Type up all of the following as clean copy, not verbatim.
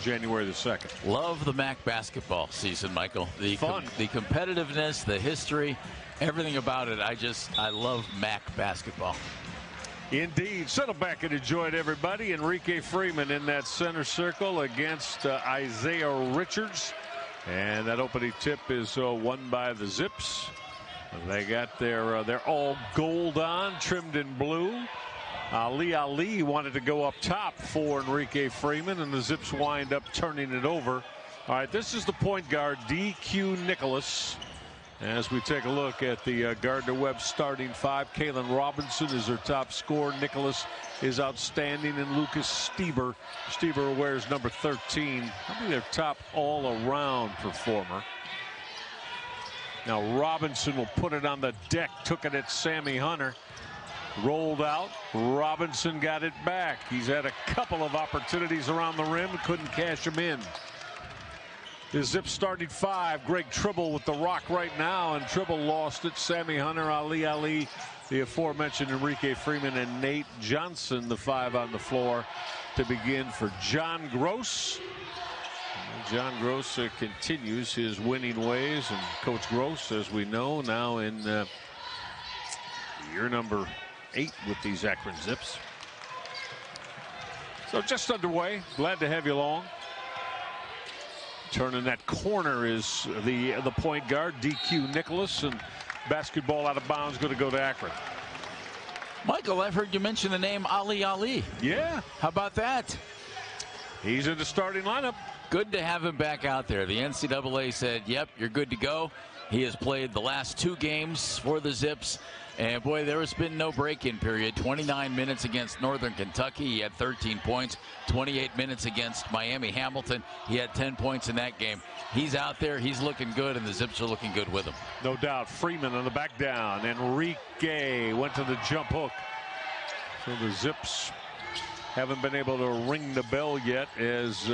January the 2nd. Love the MAC basketball season, Michael. The Fun. The competitiveness, the history, everything about it. I love MAC basketball. Indeed. Settle back and enjoy it, everybody. Enrique Freeman in that center circle against Isaiah Richards. And that opening tip is won by the Zips. They got their all gold on, trimmed in blue. Ali wanted to go up top for Enrique Freeman, and the Zips wind up turning it over. All right, this is the point guard, DQ Nicholas. As we take a look at the Gardner Webb starting five, Kalen Robinson is their top scorer. Nicholas is outstanding, and Lucas Stieber. Stieber wears number 13. Probably their top all-around performer. Now Robinson will put it on the deck, took it at Sammy Hunter. Rolled out. Robinson got it back. He's had a couple of opportunities around the rim, couldn't cash them in. The Zips starting five. Greg Tribble with the rock right now, and Tribble lost it. Sammy Hunter, Ali, the aforementioned Enrique Freeman, and Nate Johnson, the five on the floor to begin for John Gross. John Gross continues his winning ways, and Coach Gross, as we know, now in year number 8 with these Akron Zips. So just underway. Glad to have you along. Turning that corner is the point guard, DQ Nicholas, and basketball out of bounds, going to go to Akron. Michael, I've heard you mention the name Ali. Yeah. How about that? He's in the starting lineup. Good to have him back out there. The NCAA said, yep, you're good to go. He has played the last 2 games for the Zips. And, boy, there has been no break-in period. 29 minutes against Northern Kentucky. He had 13 points. 28 minutes against Miami Hamilton. He had 10 points in that game. He's out there. He's looking good, and the Zips are looking good with him. No doubt. Freeman on the back down. Enrique went to the jump hook. So the Zips haven't been able to ring the bell yet as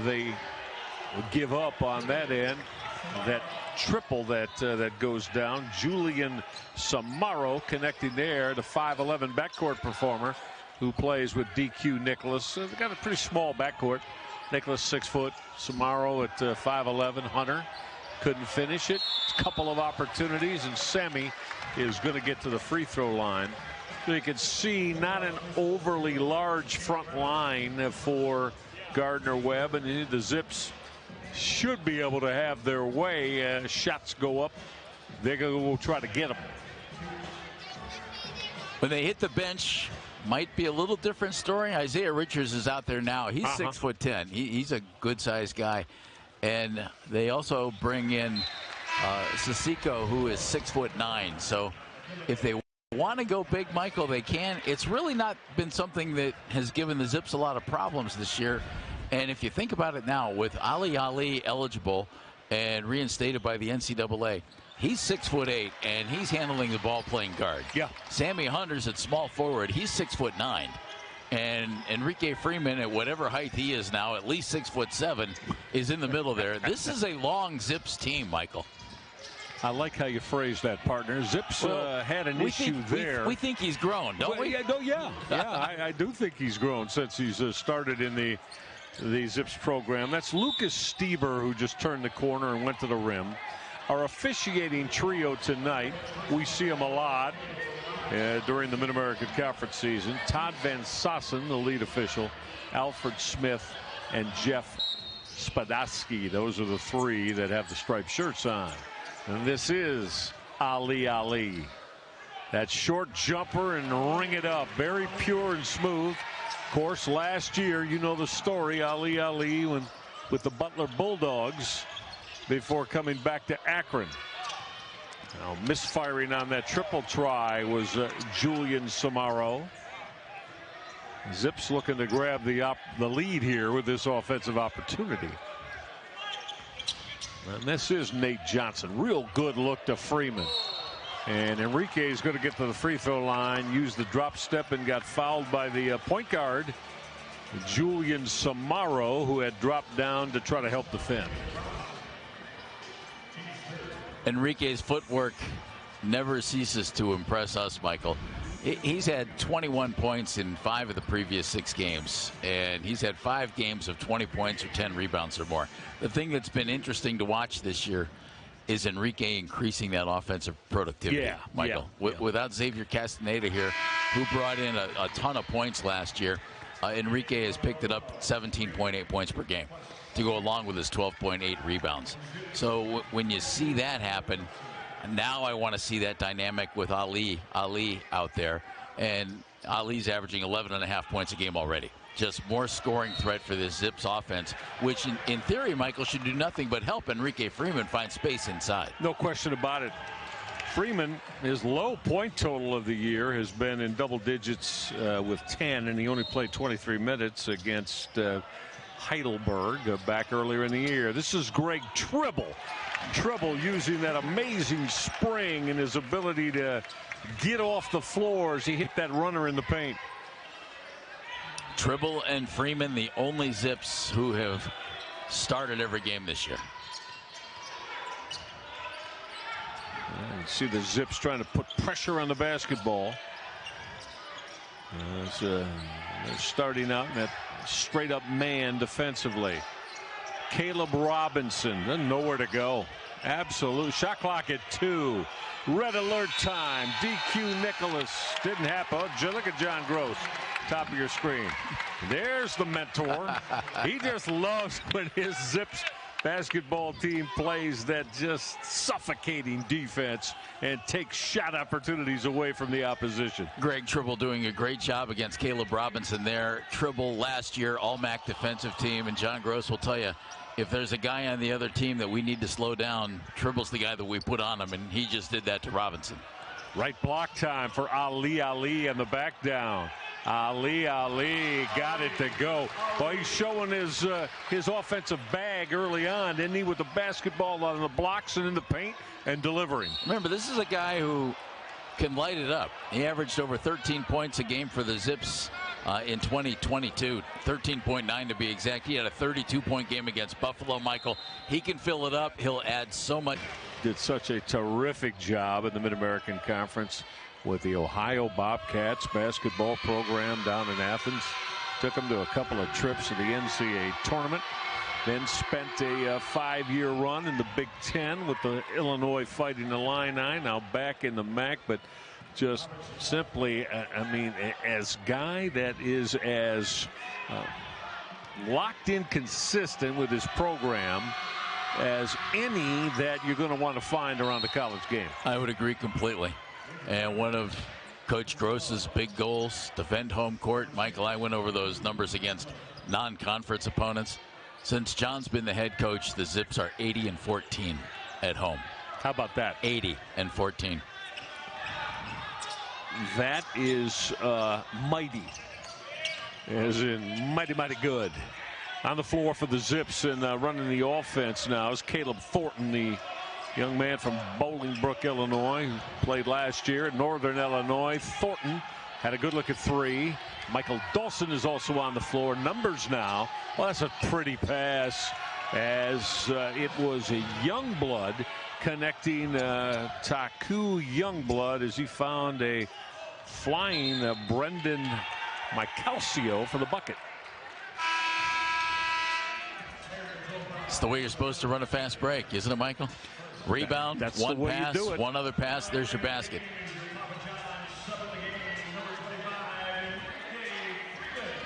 they give up on that end. That triple that goes down. Julian Samaro connecting there, the 5'11" backcourt performer who plays with DQ Nicholas. They've got a pretty small backcourt. Nicholas 6 foot, Samaro at 5'11". Hunter couldn't finish it. A couple of opportunities, and Sammy is going to get to the free throw line. So you can see not an overly large front line for Gardner Webb, and the Zips should be able to have their way. Shots go up. They're going to try to get them. When they hit the bench, might be a little different story. Isaiah Richards is out there now. He's 6'10". He's a good-sized guy. And they also bring in Sissoko, who is 6'9". So if they want to go big, Michael, they can. It's really not been something that has given the Zips a lot of problems this year. And if you think about it now, with Ali eligible and reinstated by the NCAA, he's 6'8", and he's handling the ball playing guard. Yeah. Sammy Hunter's at small forward. He's 6'9". And Enrique Freeman, at whatever height he is now, at least 6'7", is in the middle there. This is a long Zips team, Michael. I like how you phrased that, partner. Zips had an issue there. We think he's grown, don't we? Yeah, I do think he's grown since he's started in the Zips program. That's Lucas Stieber, who just turned the corner and went to the rim. Our officiating trio tonight, we see him a lot during the Mid-American Conference season. Todd Van Sassen, the lead official, Alfred Smith, and Jeff Spadowski. Those are the 3 that have the striped shirts on. And this is Ali. That short jumper and ring it up. Very pure and smooth. Of course, last year, you know the story, Ali with the Butler Bulldogs before coming back to Akron. Now, misfiring on that triple try was Julian Samaro. Zips looking to grab the lead here with this offensive opportunity. And this is Nate Johnson. Real good look to Freeman. And Enrique is going to get to the free throw line, use the drop step, and got fouled by the point guard, Julian Samaro, who had dropped down to try to help defend. Enrique's footwork never ceases to impress us, Michael. He's had 21 points in 5 of the previous 6 games, and he's had 5 games of 20 points or 10 rebounds or more. The thing that's been interesting to watch this year is Enrique increasing that offensive productivity, Michael. Without Xavier Castaneda here, who brought in a ton of points last year, Enrique has picked it up 17.8 points per game to go along with his 12.8 rebounds. So when you see that happen, now I want to see that dynamic with Ali out there. And Ali's averaging 11.5 points a game already. Just more scoring threat for this Zips offense, which in theory, Michael, should do nothing but help Enrique Freeman find space inside. No question about it. Freeman, his low point total of the year has been in double digits with 10, and he only played 23 minutes against Heidelberg back earlier in the year. This is Greg Tribble. Tribble using that amazing spring and his ability to get off the floor as he hit that runner in the paint. Tribble and Freeman, the only Zips who have started every game this year. You see the Zips trying to put pressure on the basketball. They're starting out in that straight up man defensively. Caleb Robinson doesn't know where to go. Absolute shot clock at 2. Red alert time. DQ Nicholas didn't happen. Oh, look at John Gross, top of your screen. There's the mentor. He just loves when his Zips basketball team plays that just suffocating defense and takes shot opportunities away from the opposition. Greg Tribble doing a great job against Caleb Robinson there. Tribble last year all-MAC defensive team, and John Gross will tell you, if there's a guy on the other team that we need to slow down, Tribble's the guy that we put on him, and he just did that to Robinson. Right block time for Ali and the back down. Ali got it to go. Well, he's showing his offensive bag early on, didn't he, with the basketball on the blocks and in the paint and delivering. Remember, this is a guy who can light it up. He averaged over 13 points a game for the Zips in 2022, 13.9 to be exact. He had a 32-point game against Buffalo, Michael. He can fill it up. He'll add so much. Did such a terrific job in the Mid-American Conference with the Ohio Bobcats basketball program down in Athens. Took them to a couple of trips to the NCAA tournament. Then spent a 5-year run in the Big Ten with the Illinois Fighting Illini. Now back in the MAC, but just simply, I mean, as guy that is as locked in, consistent with his program as any that you're going to want to find around the college game. I would agree completely. And one of Coach Gross's big goals, defend home court. Michael, I went over those numbers against non-conference opponents. Since John's been the head coach, the Zips are 80-14 at home. How about that? 80-14. That is mighty, as in mighty good. On the floor for the Zips and running the offense now is Caleb Thornton, the young man from Bolingbrook, Illinois, who played last year at Northern Illinois. Thornton had a good look at 3. Michael Dawson is also on the floor. Numbers now. Well, that's a pretty pass, as it was a Youngblood connecting Taku Youngblood as he found a flying Brendan Micalcio for the bucket. It's the way you're supposed to run a fast break, isn't it, Michael? Rebound, that's one the way pass, you do it. one other pass, there's your basket.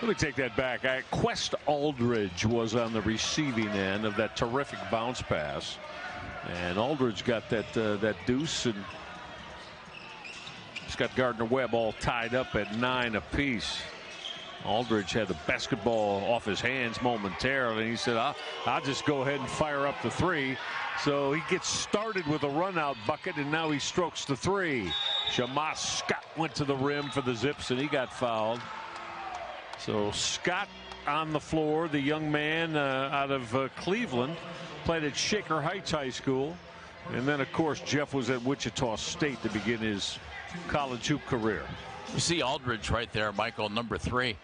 Let me take that back. Quest Aldridge was on the receiving end of that terrific bounce pass, and Aldridge got that deuce, and he's got Gardner Webb all tied up at 9 apiece. Aldridge had the basketball off his hands momentarily, and he said, I'll just go ahead and fire up the 3. So he gets started with a run-out bucket, and now he strokes the 3. Shamas Scott went to the rim for the Zips, and he got fouled. So Scott on the floor, the young man out of Cleveland, played at Shaker Heights High School. And then, of course, Jeff was at Wichita State to begin his college hoop career. You see Aldridge right there, Michael, number 3.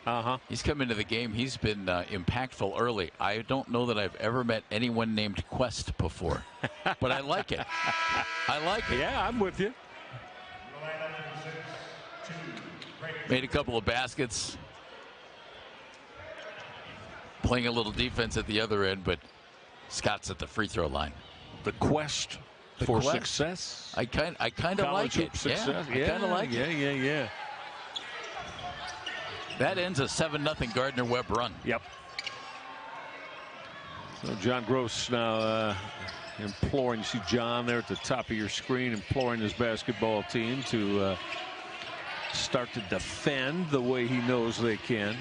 He's come into the game. He's been impactful early. I don't know that I've ever met anyone named Quest before, but I like it. I like it. Yeah, I'm with you. Made a couple of baskets. Playing a little defense at the other end, but Scott's at the free throw line. The quest for success. I kind of like it. Success. Yeah, I kind of like it. Yeah. That ends a 7-0 Gardner Webb run. Yep. So John Gross now imploring, you see John there at the top of your screen, imploring his basketball team to start to defend the way he knows they can.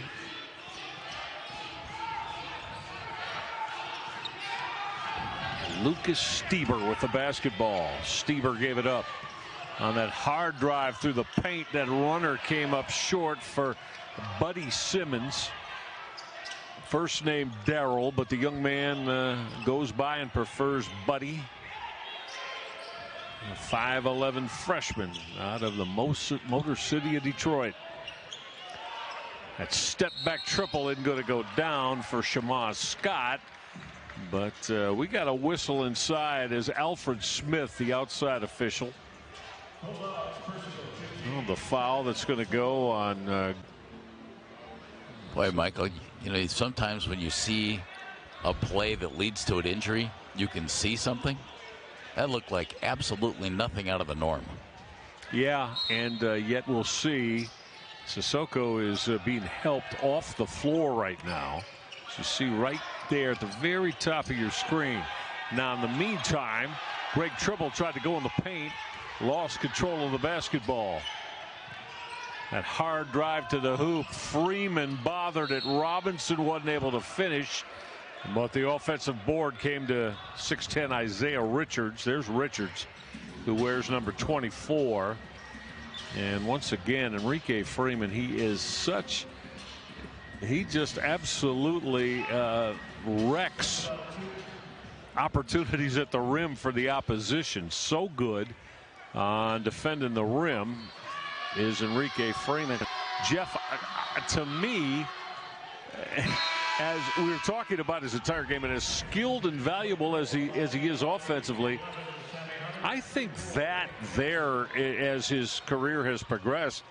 Lucas Stieber with the basketball. Stieber gave it up on that hard drive through the paint. That runner came up short for Buddy Simmons. First name Darrell, but the young man goes by and prefers Buddy. A 5'11" freshman out of the Motor City of Detroit. That step back triple isn't going to go down for Shamaz Scott. But we got a whistle inside as Alfred Smith, the outside official. Oh, the foul that's going to go on. Boy, Michael, you know, sometimes when you see a play that leads to an injury, you can see something. That looked like absolutely nothing out of the norm. Yeah, and yet we'll see. Sissoko is being helped off the floor right now. So you see right there at the very top of your screen. Now, in the meantime, Greg Tribble tried to go in the paint, lost control of the basketball. That hard drive to the hoop. Freeman bothered it. Robinson wasn't able to finish. But the offensive board came to 6'10" Isaiah Richards. There's Richards, who wears number 24. And once again, Enrique Freeman, he just absolutely wrecks opportunities at the rim for the opposition. So good on defending the rim is Enrique Freeman. Jeff, to me, as we were talking about his entire game, and as skilled and valuable as he is offensively, I think that there, as his career has progressed,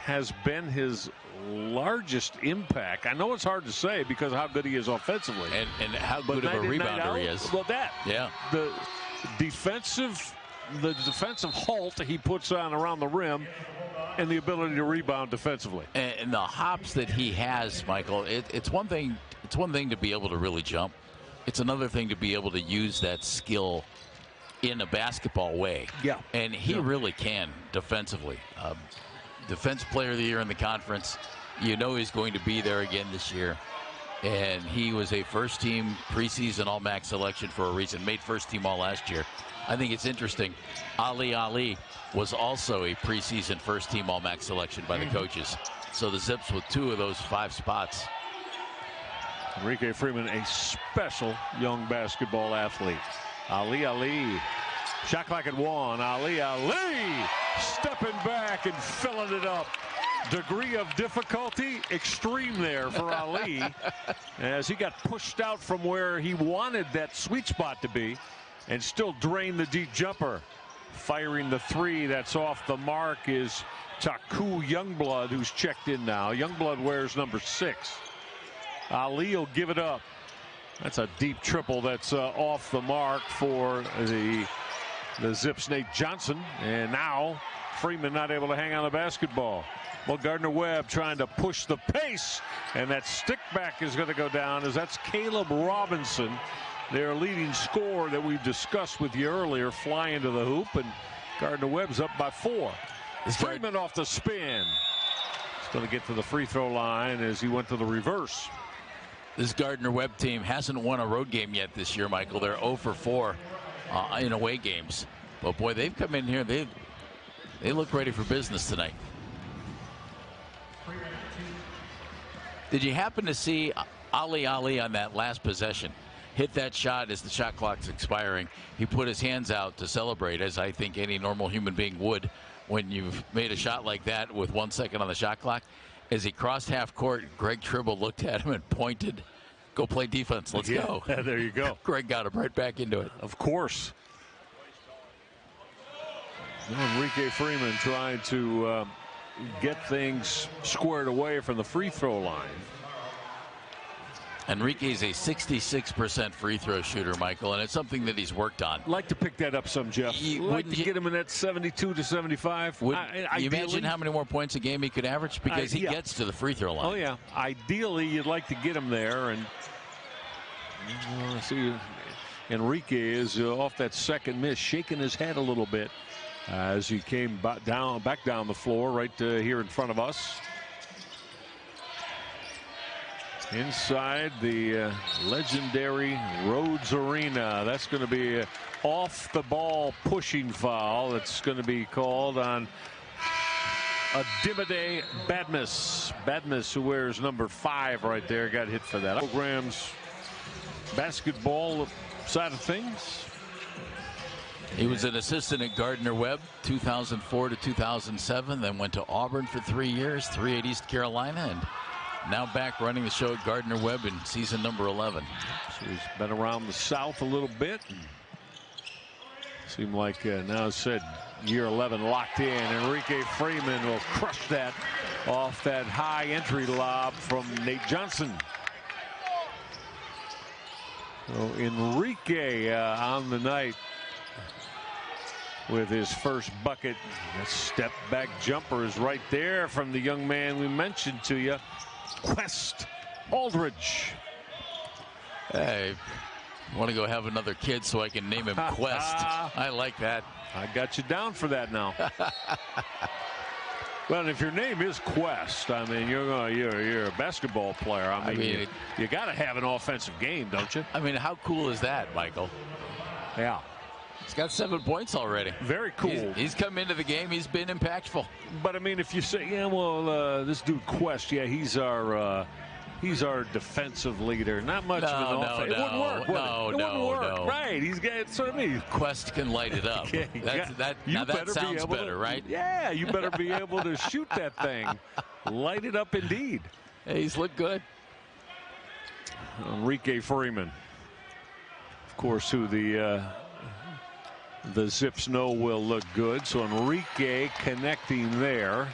has been his largest impact. I know it's hard to say because of how good he is offensively. And how good of a rebounder he is. Well, yeah. The defensive halt he puts on around the rim and the ability to rebound defensively. And the hops that he has, Michael, it's one thing to be able to really jump. It's another thing to be able to use that skill in a basketball way. Yeah. And he really can defensively. Defense player of the year in the conference. You know he's going to be there again this year. And he was a first-team preseason All-MAC selection for a reason. Made first-team All last year. I think it's interesting. Ali was also a preseason first-team All-MAC selection by the coaches. So the Zips with 2 of those 5 spots. Enrique Freeman, a special young basketball athlete. Ali. Shot clock at 1. Ali stepping back and filling it up. Degree of difficulty extreme there for Ali as he got pushed out from where he wanted that sweet spot to be and still drained the deep jumper. Firing the 3 that's off the mark is Taku Youngblood, who's checked in now. Youngblood wears number 6. Ali will give it up. That's a deep triple that's off the mark for the Zips' Nate Johnson. And now Freeman not able to hang on the basketball. Well, Gardner Webb trying to push the pace, and that stick back is going to go down as that's Caleb Robinson, their leading scorer that we've discussed with you earlier, fly into the hoop, and Gardner Webb's up by 4. Freeman off the spin. He's going to get to the free throw line as he went to the reverse. This Gardner Webb team hasn't won a road game yet this year, Michael. They're 0 for 4 in away games. But, boy, they've come in here. They look ready for business tonight. Did you happen to see Ali on that last possession? Hit that shot as the shot clock's expiring. He put his hands out to celebrate, as I think any normal human being would when you've made a shot like that with 1 second on the shot clock. As he crossed half court, Greg Tribble looked at him and pointed, "Go play defense. Let's go." There you go. Greg got him right back into it. Of course. Enrique Freeman trying to get things squared away from the free throw line. Enrique's a 66% free throw shooter, Michael, and it's something that he's worked on. Like to pick that up some, Jeff. Like to get him in that 72 to 75. Would you imagine how many more points a game he could average? Because he gets to the free throw line. Oh, yeah. Ideally, you'd like to get him there. And see, Enrique is off that second miss, shaking his head a little bit as he came back down the floor right here in front of us. Inside the legendary Rhodes Arena. That's going to be off the ball pushing foul. It's going to be called on Adimade Badmus. Badmus, who wears number 5 right there, got hit for that. Program's basketball side of things. He was an assistant at Gardner Webb 2004 to 2007, then went to Auburn for 3 years, 3 at East Carolina, and now back running the show at Gardner Webb in season number 11. So he's been around the South a little bit. Seemed like now it's said year 11 locked in. Enrique Freeman will crush that off that high entry lob from Nate Johnson. So Enrique on the night with his first bucket. A step back jumper is right there from the young man we mentioned to you, Quest Aldridge. Hey, want to go have another kid so I can name him Quest. I like that. I got you down for that now. Well, and if your name is Quest, I mean, you're a basketball player. I mean you got to have an offensive game, don't you? I mean, how cool is that, Michael? Yeah. He's got 7 points already. Very cool. He's come into the game. He's been impactful. But I mean, if you say, yeah, well, this dude Quest, yeah, he's our defensive leader. Not much of an offense. It wouldn't work. It wouldn't work. Right? He's got. That's what I mean. Quest can light it up. That sounds better, right? Yeah, you better be able to shoot that thing. Light it up, indeed. Hey, he's looked good. Enrique Freeman, of course, who the Zips know will look good. So Enrique connecting there.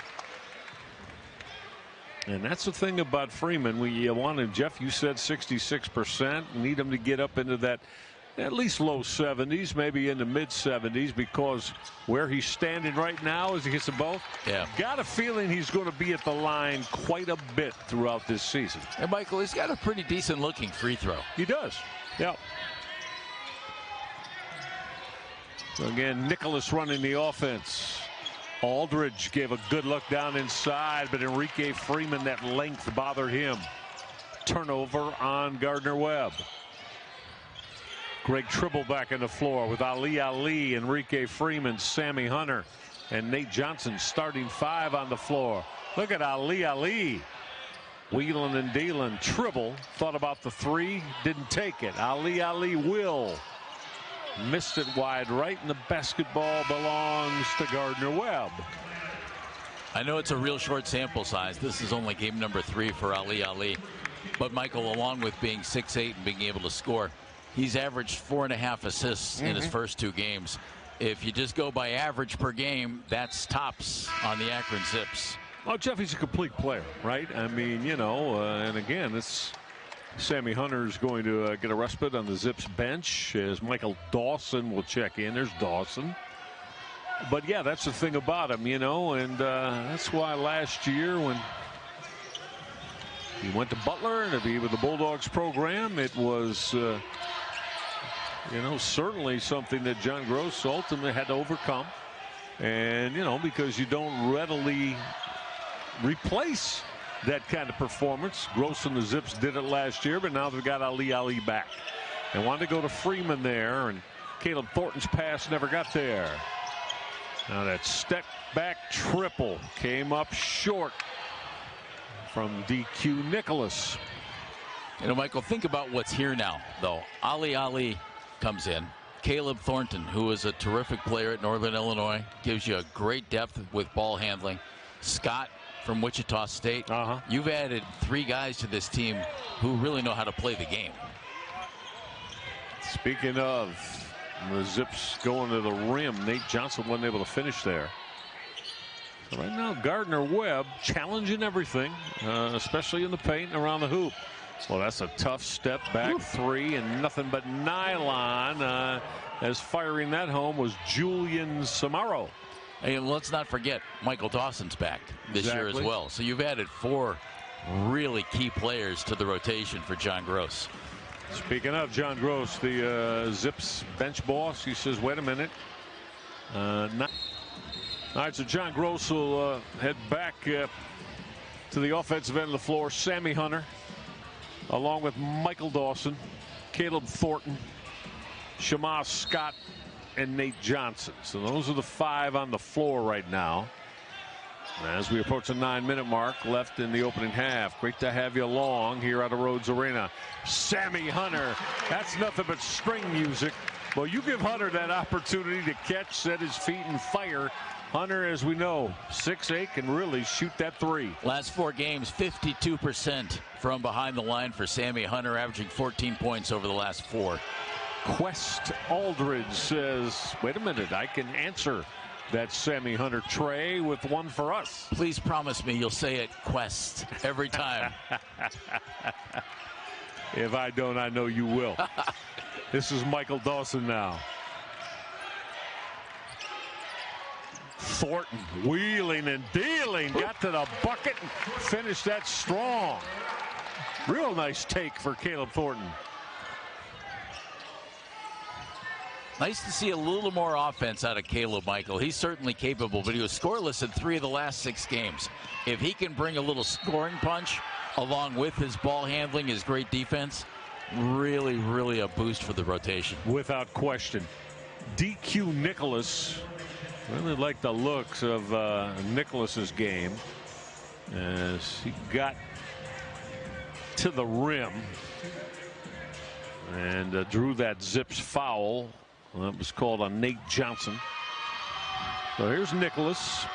And that's the thing about Freeman. You want him, Jeff, you said 66%. Need him to get up into that at least low 70s, maybe in the mid 70s, because where he's standing right now as he gets the ball. Yeah. Got a feeling he's going to be at the line quite a bit throughout this season. And Michael, he's got a pretty decent looking free throw. He does. Yeah. So again, Nicholas running the offense. Aldridge gave a good look down inside, but Enrique Freeman, that length bothered him. Turnover on Gardner Webb. Greg Tribble back on the floor with Ali, Enrique Freeman, Sammy Hunter, and Nate Johnson starting 5 on the floor. Look at Ali. Wheeling and dealing. Tribble thought about the 3, didn't take it. Ali will. Missed it wide right, and the basketball belongs to Gardner Webb. I know it's a real short sample size. This is only game number 3 for Ali. But Michael, along with being 6'8" and being able to score, he's averaged 4.5 assists in his first 2 games. If you just go by average per game, that's tops on the Akron Zips. Well, Jeff, he's a complete player, right? I mean, and again, it's Sammy Hunter is going to get a respite on the Zips bench as Michael Dawson will check in. There's Dawson. But, yeah, that's the thing about him, and that's why last year when he went to Butler to be with the Bulldogs program, it was, certainly something that John Gross ultimately had to overcome. And, because you don't readily replace that kind of performance. Gross and the Zips did it last year, but now they've got Ali back. They wanted to go to Freeman there, and Caleb Thornton's pass never got there. Now that step back triple came up short from DQ Nicholas. Michael, think about what's here now, though. Ali comes in. Caleb Thornton, who is a terrific player at Northern Illinois, gives you a great depth with ball handling. Scott from Wichita State. You've added 3 guys to this team who really know how to play the game. Speaking of the Zips going to the rim, Nate Johnson wasn't able to finish there. So right now, Gardner Webb challenging everything, especially in the paint and around the hoop. Well, that's a tough step back three and nothing but nylon. As firing that home was Julian Samaro. And let's not forget, Michael Dawson's back this year as well. So you've added 4 really key players to the rotation for John Gross. Speaking of John Gross, the Zips bench boss, he says, wait a minute. All right, so John Gross will head back to the offensive end of the floor. Sammy Hunter, along with Michael Dawson, Caleb Thornton, Shamas Scott, and Nate Johnson. So those are the 5 on the floor right now. As we approach the 9-minute mark left in the opening half. Great to have you along here out of Rhodes Arena. Sammy Hunter, that's nothing but string music. Well, you give Hunter that opportunity to catch, set his feet, and fire. Hunter, as we know, 6'8", can really shoot that 3. Last 4 games, 52% from behind the line for Sammy Hunter, averaging 14 points over the last 4. Quest Aldridge says, wait a minute, I can answer that Sammy Hunter tray with one for us. Please promise me you'll say it, Quest, every time. If I don't, I know you will. This is Michael Dawson now. Thornton wheeling and dealing, got to the bucket and finished that strong. Real nice take for Caleb Thornton. Nice to see a little more offense out of Caleb, Michael. He's certainly capable, but he was scoreless in 3 of the last 6 games. If he can bring a little scoring punch along with his ball handling, his great defense, really, really a boost for the rotation. Without question. DQ Nicholas, really like the looks of Nicholas's game as he got to the rim and drew that Zips foul. Well, that was called on Nate Johnson. So here's Nicholas.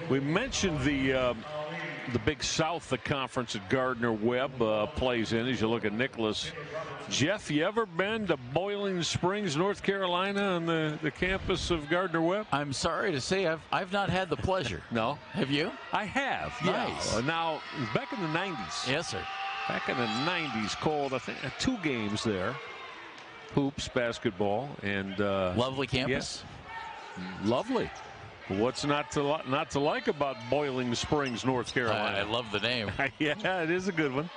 We mentioned the Big South, the conference that Gardner Webb plays in. As you look at Nicholas, Jeff, you ever been to Boiling Springs, North Carolina, on the campus of Gardner Webb? I'm sorry to say I've not had the pleasure. No. Have you? I have. Nice. Yeah. Now, back in the 90s. Yes, sir. Back in the 90s, called, I think, 2 games there. Hoops, basketball, and lovely campus. Yeah. Lovely. What's not to like about Boiling Springs, North Carolina? I love the name. Yeah, it is a good one.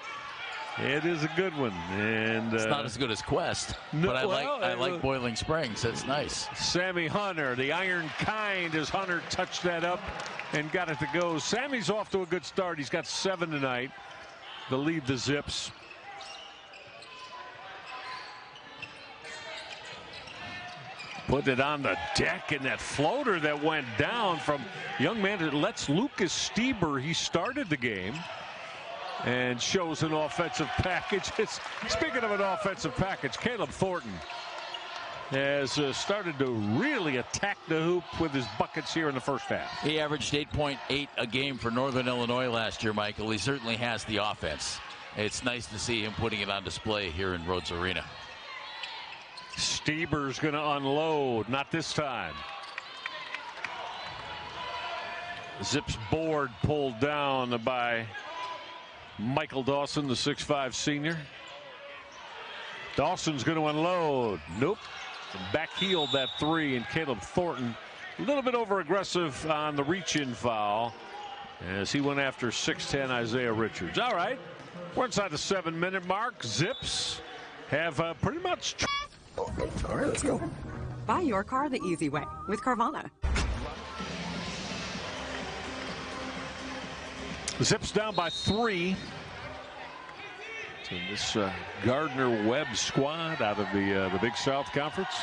It is a good one, and it's not as good as Quest, but I like Boiling Springs. That's nice. Sammy Hunter, the iron kind, as Hunter touched that up and got it to go. Sammy's off to a good start. He's got 7 tonight to lead the Zips. Put it on the deck, and that floater that went down from young man that lets Lucas Stieber. He started the game and shows an offensive package. Speaking of an offensive package, Caleb Thornton has started to really attack the hoop with his buckets here in the first half. He averaged 8.8 a game for Northern Illinois last year, Michael. He certainly has the offense. It's nice to see him putting it on display here in Rhodes Arena. Stieber's going to unload. Not this time. Zips board pulled down by Michael Dawson, the 6'5" senior. Dawson's going to unload. Nope. Backheeled that 3, and Caleb Thornton a little bit over aggressive on the reach-in foul as he went after 6'10" Isaiah Richards. All right. We're inside the 7-minute mark. Zips have pretty much. All right, let's go. Buy your car the easy way with Carvana. Zips down by 3 to this Gardner Webb squad out of the Big South Conference.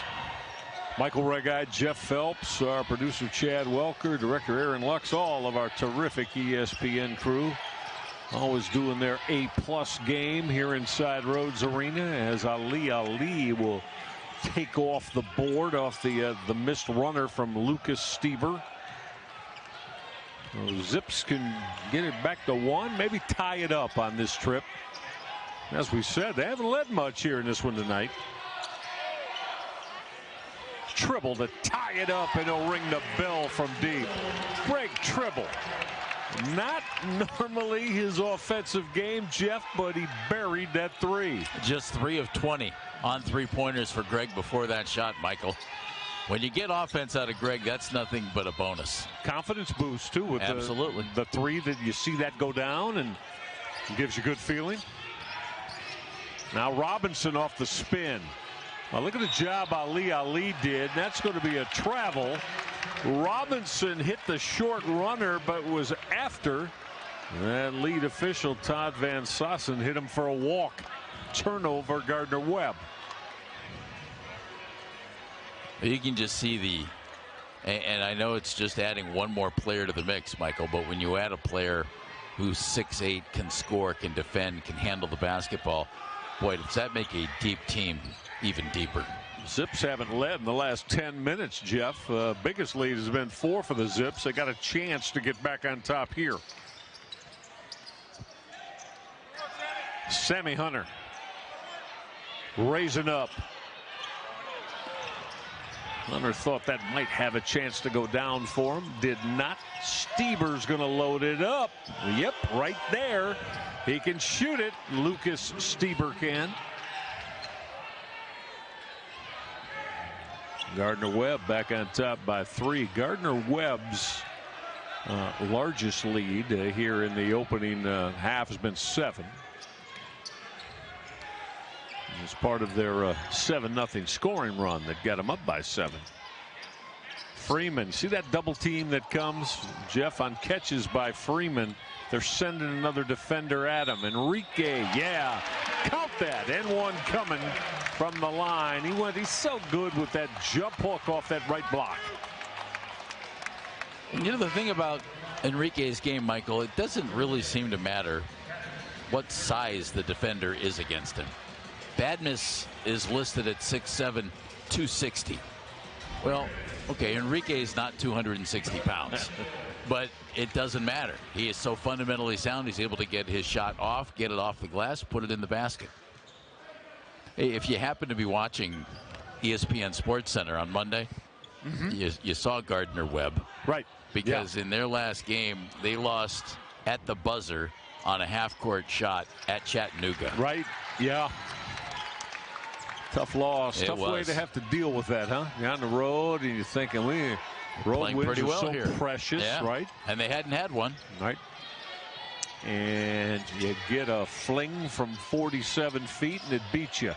Michael Regide, Jeff Phelps, our producer Chad Welker, director Aaron Lux, all of our terrific ESPN crew, always doing their A-plus game here inside Rhodes Arena as Ali will take off the board off the missed runner from Lucas Stieber. So Zips can get it back to 1, maybe tie it up on this trip. As we said, they haven't led much here in this one tonight. Tribble to tie it up, and he'll ring the bell from deep. Greg Tribble. Not normally his offensive game, Jeff, but he buried that three. Just 3 of 20 on three-pointers for Greg before that shot, Michael. When you get offense out of Greg, that's nothing but a bonus. Confidence boost, too, with absolutely the three that you see that go down, and it gives you a good feeling. Now Robinson off the spin. Well, look at the job Ali did. That's going to be a travel. Robinson hit the short runner, but was after. That lead official, Todd Van Sossen, hit him for a walk. Turnover, Gardner Webb. You can just see and I know it's just adding one more player to the mix, Michael, but when you add a player who's 6'8", can score, can defend, can handle the basketball, boy, does that make a deep team even deeper. Zips haven't led in the last 10 minutes, Jeff. Biggest lead has been 4 for the Zips. They got a chance to get back on top here. Sammy Hunter raising up. Hunter thought that might have a chance to go down for him. Did not. Stieber's going to load it up. Yep, right there. He can shoot it. Lucas Stieber can. Gardner Webb back on top by 3. Gardner Webb's largest lead here in the opening half has been 7. It's part of their 7-0 scoring run that got them up by 7. Freeman, see that double team that comes, Jeff, on catches by Freeman. They're sending another defender at him. Enrique, yeah, count that. N1 coming from the line. He's so good with that jump hook off that right block. And you know the thing about Enrique's game, Michael, it doesn't really seem to matter what size the defender is against him. Badmus is listed at 6'7", 260. Well, okay, Enrique's not 260 pounds. But it doesn't matter. He is so fundamentally sound. He's able to get his shot off, get it off the glass, put it in the basket. Hey, if you happen to be watching ESPN Sports Center on Monday, you saw Gardner Webb. Right. Because in their last game, they lost at the buzzer on a half-court shot at Chattanooga. Right. Yeah. Tough loss. Tough way to have to deal with that, huh? You're on the road, and you're thinking, road wins pretty are well so here. Precious, right? And they hadn't had one. Right. And you get a fling from 47 feet, and it beats you.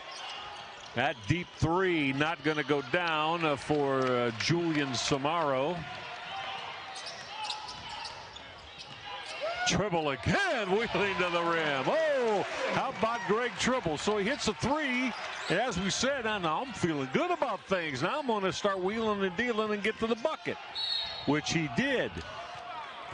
That deep three not going to go down for Julian Samaro. Tribble again, wheeling to the rim. Oh, how about Greg Tribble? So he hits a three. And as we said, I'm feeling good about things. Now I'm going to start wheeling and dealing and get to the bucket, which he did.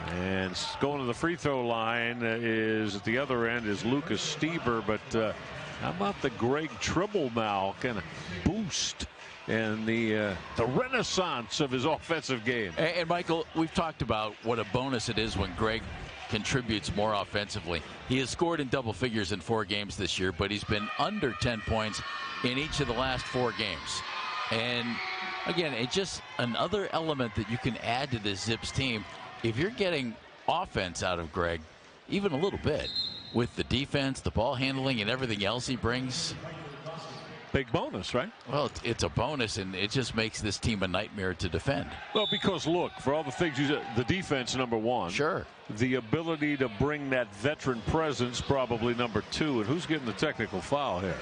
And going to the free throw line is at the other end is Lucas Stieber. But how about the Greg Tribble now? Kind of boost and the renaissance of his offensive game. And Michael, we've talked about what a bonus it is when Greg contributes more offensively. He has scored in double figures in 4 games this year, but he's been under 10 points in each of the last 4 games. And again, it's just another element that you can add to this Zips team. If you're getting offense out of Greg, even a little bit, with the defense, the ball handling, and everything else he brings, big bonus, right? Well, it's a bonus, and it just makes this team a nightmare to defend. Well, because look, for all the things you said, the defense, number 1. Sure. The ability to bring that veteran presence, probably number 2. And who's getting the technical foul here?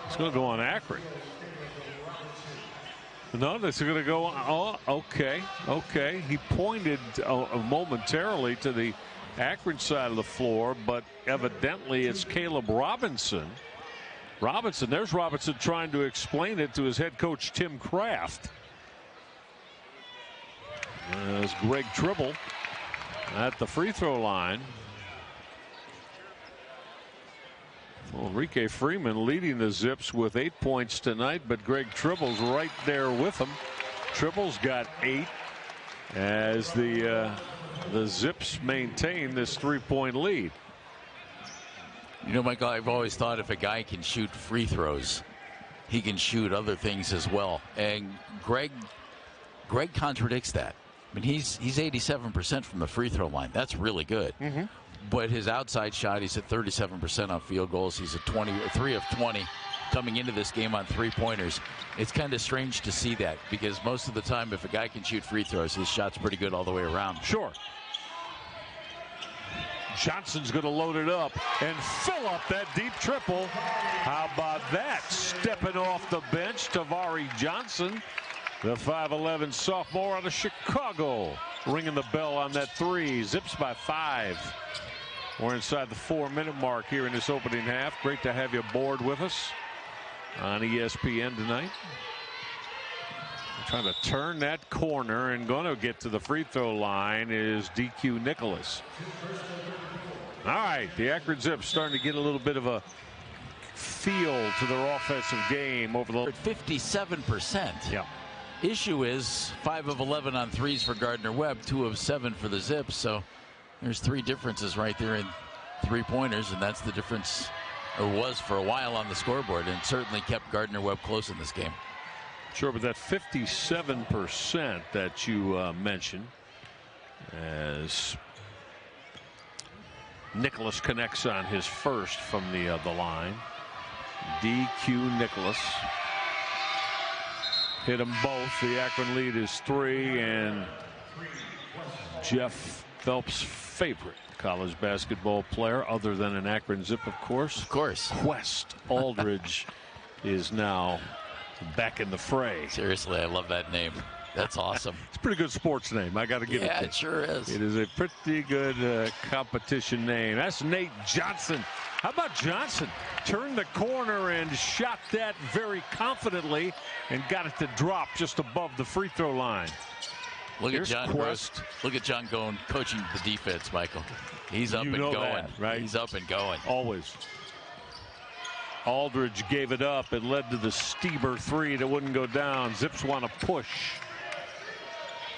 It's going to go on Akron. No, that's going to go on. Oh, okay. He pointed momentarily to the Akron side of the floor, but evidently it's Caleb Robinson. There's Robinson trying to explain it to his head coach, Tim Kraft. There's Greg Tribble at the free throw line. Well, Enrique Freeman leading the Zips with 8 points tonight, but Greg Tribble's right there with him. Tribble's got 8 as the Zips maintain this 3-point lead. You know, Michael, I've always thought if a guy can shoot free throws, he can shoot other things as well. And Greg contradicts that. I mean, he's 87% from the free throw line. That's really good. But his outside shot, he's at 37% on field goals. He's at 3 of 20 coming into this game on three-pointers. It's kind of strange to see that, because most of the time, if a guy can shoot free throws, his shot's pretty good all the way around. Sure. Johnson's going to load it up and fill up that deep triple. How about that? Stepping off the bench, Tavari Johnson, the 5'11" sophomore out of Chicago, ringing the bell on that three. Zips by 5. We're inside the 4-minute mark here in this opening half. Great to have you aboard with us on ESPN tonight. Trying to turn that corner and going to get to the free throw line is DQ Nicholas. All right, the Akron Zips starting to get a little bit of a feel to their offensive game over the 57%. Yeah. Issue is 5 of 11 on threes for Gardner Webb, 2 of 7 for the Zips. So there's 3 differences right there in three-pointers, and that's the difference, or was for a while on the scoreboard, and certainly kept Gardner Webb close in this game. Sure, but that 57% that you mentioned, as Nicholas connects on his first from the line. DQ Nicholas hit them both. The Akron lead is 3, and Jeff Phelps' favorite college basketball player, other than an Akron Zip, of course. Of course. Quest Aldridge is now back in the fray. Seriously, I love that name. That's awesome. It's a pretty good sports name. I got to give it to you. Yeah, it sure is. It is a pretty good competition name. That's Nate Johnson. How about Johnson? Turned the corner and shot that very confidently and got it to drop just above the free throw line. Look Here's at John Quest. Look at John going coaching the defense, Michael. He's up and going. That, right? He's up and going. Always. Aldridge gave it up. It led to the Stieber three that wouldn't go down. Zips want to push.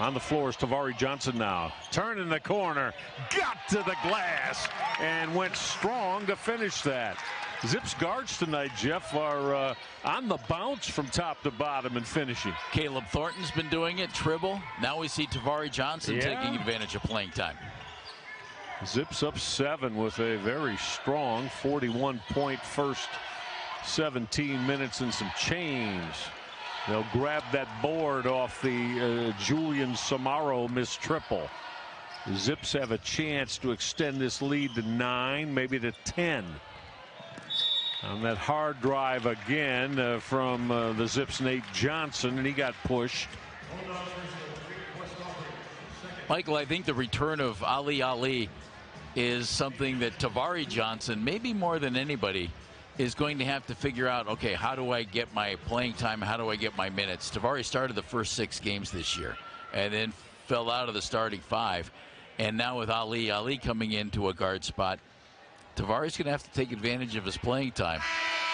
On the floor is Tavari Johnson now. Turning the corner. Got to the glass and went strong to finish that. Zips guards tonight, Jeff, are on the bounce from top to bottom and finishing. Caleb Thornton's been doing it. Tribble. Now we see Tavari Johnson taking advantage of playing time. Zips up 7 with a very strong 41-point first 17 minutes and some change. They'll grab that board off the Julian Samaro missed triple. The Zips have a chance to extend this lead to 9, maybe to 10. On that hard drive again from the Zips' Nate Johnson, and he got pushed. Michael, I think the return of Ali is something that Tavari Johnson, maybe more than anybody, is going to have to figure out, okay, how do I get my playing time? How do I get my minutes? Tavari started the first 6 games this year and then fell out of the starting 5. And now with Ali coming into a guard spot, Tavari's going to have to take advantage of his playing time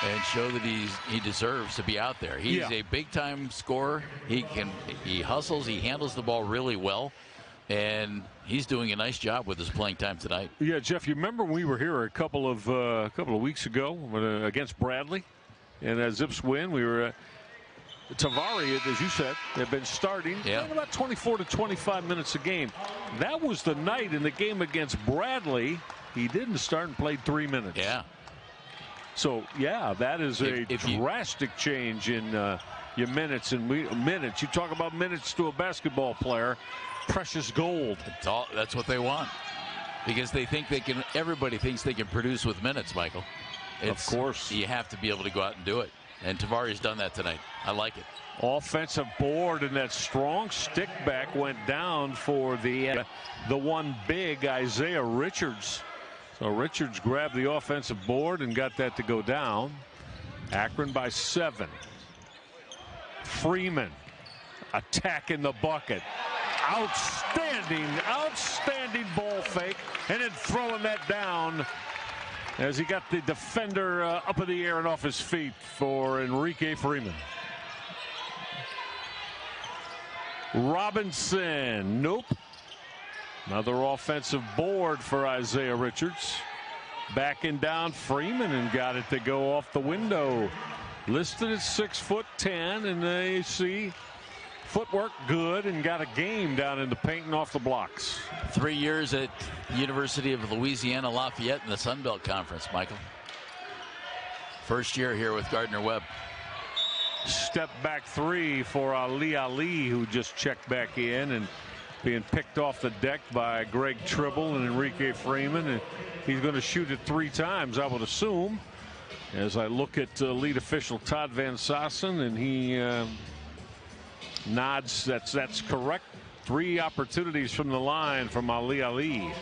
and show that he deserves to be out there. He's a big-time scorer. He hustles. He handles the ball really well. And he's doing a nice job with his playing time tonight. Yeah, Jeff, you remember when we were here a couple of weeks ago against Bradley, and as Zips win, we were Tavari, as you said, had been starting about 24 to 25 minutes a game. That was the night in the game against Bradley. He didn't start and played 3 minutes. Yeah. So that is a drastic change in your minutes and minutes. You talk about minutes to a basketball player. Precious gold. That's what they want, because they think they can. Everybody thinks they can produce with minutes, Michael. Of course. You have to be able to go out and do it. And Tavari's done that tonight. I like it. Offensive board, and that strong stick back went down for the one big Isaiah Richards. So Richards grabbed the offensive board and got that to go down. Akron by 7. Freeman attacking the bucket. Outstanding ball fake, and then throwing that down as he got the defender up in the air and off his feet for Enrique Freeman. Robinson, nope. Another offensive board for Isaiah Richards. Backing down Freeman and got it to go off the window. listed at 6'10", and they see footwork good and got a game down in the paint and off the blocks. 3 years at University of Louisiana Lafayette in the Sun Belt Conference, Michael. First year here with Gardner Webb. Step back three for Ali, who just checked back in and being picked off the deck by Greg Tribble and Enrique Freeman. And he's going to shoot it 3 times, I would assume. As I look at lead official Todd Van Sassen, and he nods that's correct. 3 opportunities from the line from Ali. You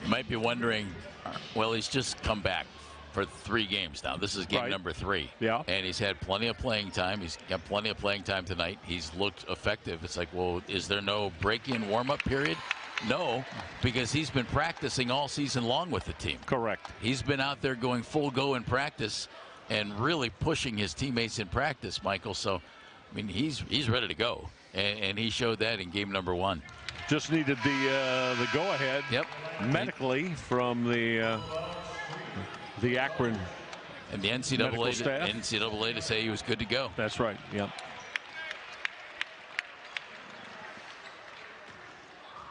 might be wondering, well, he's just come back for 3 games now. This is game number 3. Yeah. And he's had plenty of playing time. He's got plenty of playing time tonight. He's looked effective. It's like, well, is there no break-in warm-up period? No, because he's been practicing all season long with the team. Correct. He's been out there going full go in practice and really pushing his teammates in practice, Michael. So, I mean, he's ready to go. And he showed that in game number 1. Just needed the go-ahead medically from the Akron and the NCAA to say he was good to go. That's right. Yep.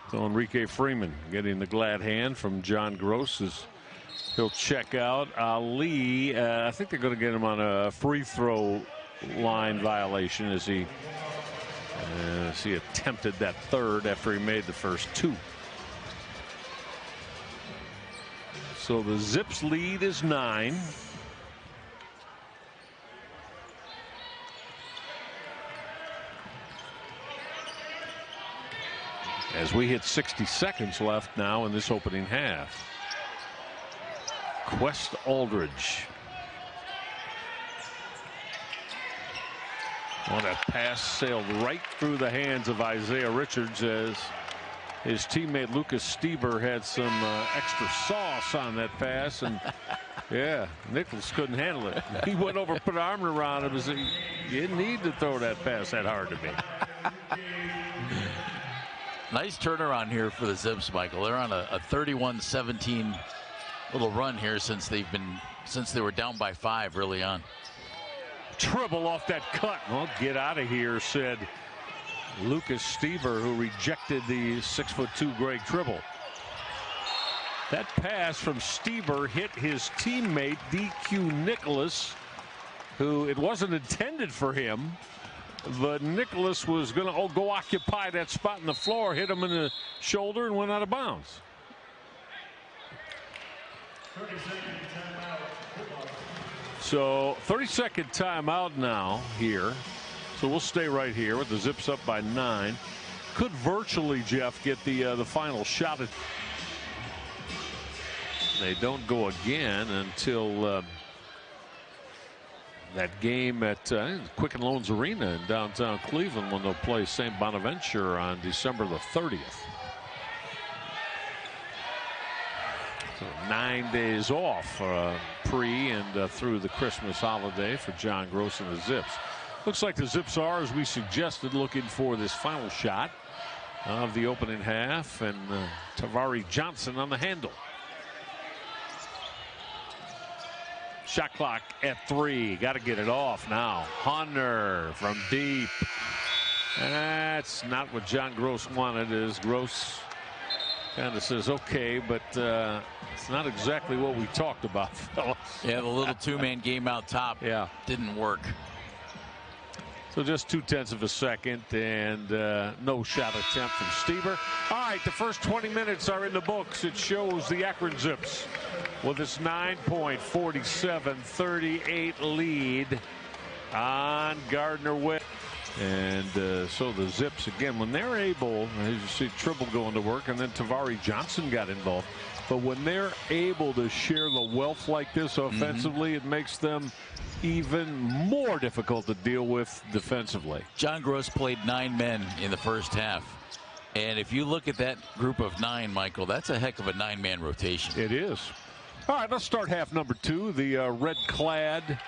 So Enrique Freeman getting the glad hand from John Gross as he'll check out. Ali, I think they're going to get him on a free throw line violation as he attempted that 3rd after he made the first 2. So the Zips lead is 9. As we hit 60 seconds left now in this opening half. Quest Aldridge. Well, that pass sailed right through the hands of Isaiah Richards as his teammate Lucas Stieber had some extra sauce on that pass, and yeah, Nichols couldn't handle it. He went over, put an arm around him and said, "You didn't need to throw that pass that hard to me." Nice turnaround here for the Zips, Michael. They're on a 31-17 little run here since they were down by 5 early on. Tribble off that cut. Well, get out of here, said Lucas Stieber, who rejected the 6'2" Greg Tribble. That pass from Stieber hit his teammate DQ Nicholas, who it wasn't intended for him, but Nicholas was going to go occupy that spot in the floor, hit him in the shoulder, and went out of bounds. 30-second timeout. So 30-second timeout now here. So we'll stay right here with the Zips up by 9. Could virtually, Jeff, get the final shot at. They don't go again until that game at Quicken Loans Arena in downtown Cleveland when they'll play St. Bonaventure on December the 30th. So 9 days off pre and through the Christmas holiday for John Gross and the Zips. Looks like the Zips are, as we suggested, looking for this final shot of the opening half, and Tavari Johnson on the handle. Shot clock at 3. Got to get it off now. Hunter from deep. That's not what John Gross wanted. As Gross kind of says, okay, but it's not exactly what we talked about, fellas. Yeah, the little 2-man game out top didn't work. So just 0.2 of a second, and no shot attempt from Stieber. All right, the first 20 minutes are in the books. It shows the Akron Zips with this 9-point, 47-38 lead on Gardner Webb. And so the Zips, again, when they're able, as you see Tribble going to work, and then Tavari Johnson got involved. But when they're able to share the wealth like this offensively, it makes them even more difficult to deal with defensively. John Gross played 9 men in the first half. And if you look at that group of 9, Michael, that's a heck of a 9-man rotation. It is. All right, let's start half number 2. The red-clad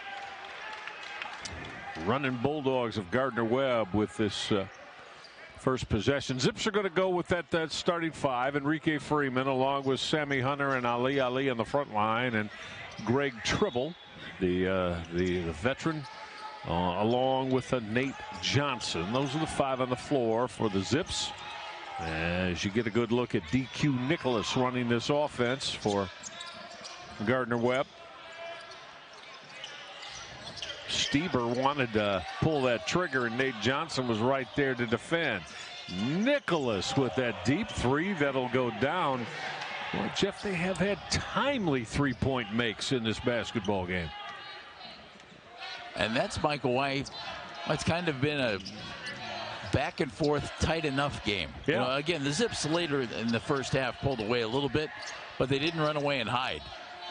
running Bulldogs of Gardner Webb with this first possession. Zips are going to go with that starting 5. Enrique Freeman along with Sammy Hunter and Ali on the front line. And Greg Tribble, the veteran, along with Nate Johnson. Those are the 5 on the floor for the Zips. As you get a good look at DQ Nicholas running this offense for Gardner Webb. Stieber wanted to pull that trigger, and Nate Johnson was right there to defend. Nicholas with that deep 3 that'll go down. Well, Jeff, they have had timely 3-point makes in this basketball game. And that's, Michael, why it's kind of been a back and forth tight enough game. Yeah. You know, again, the Zips later in the first half pulled away a little bit, but they didn't run away and hide.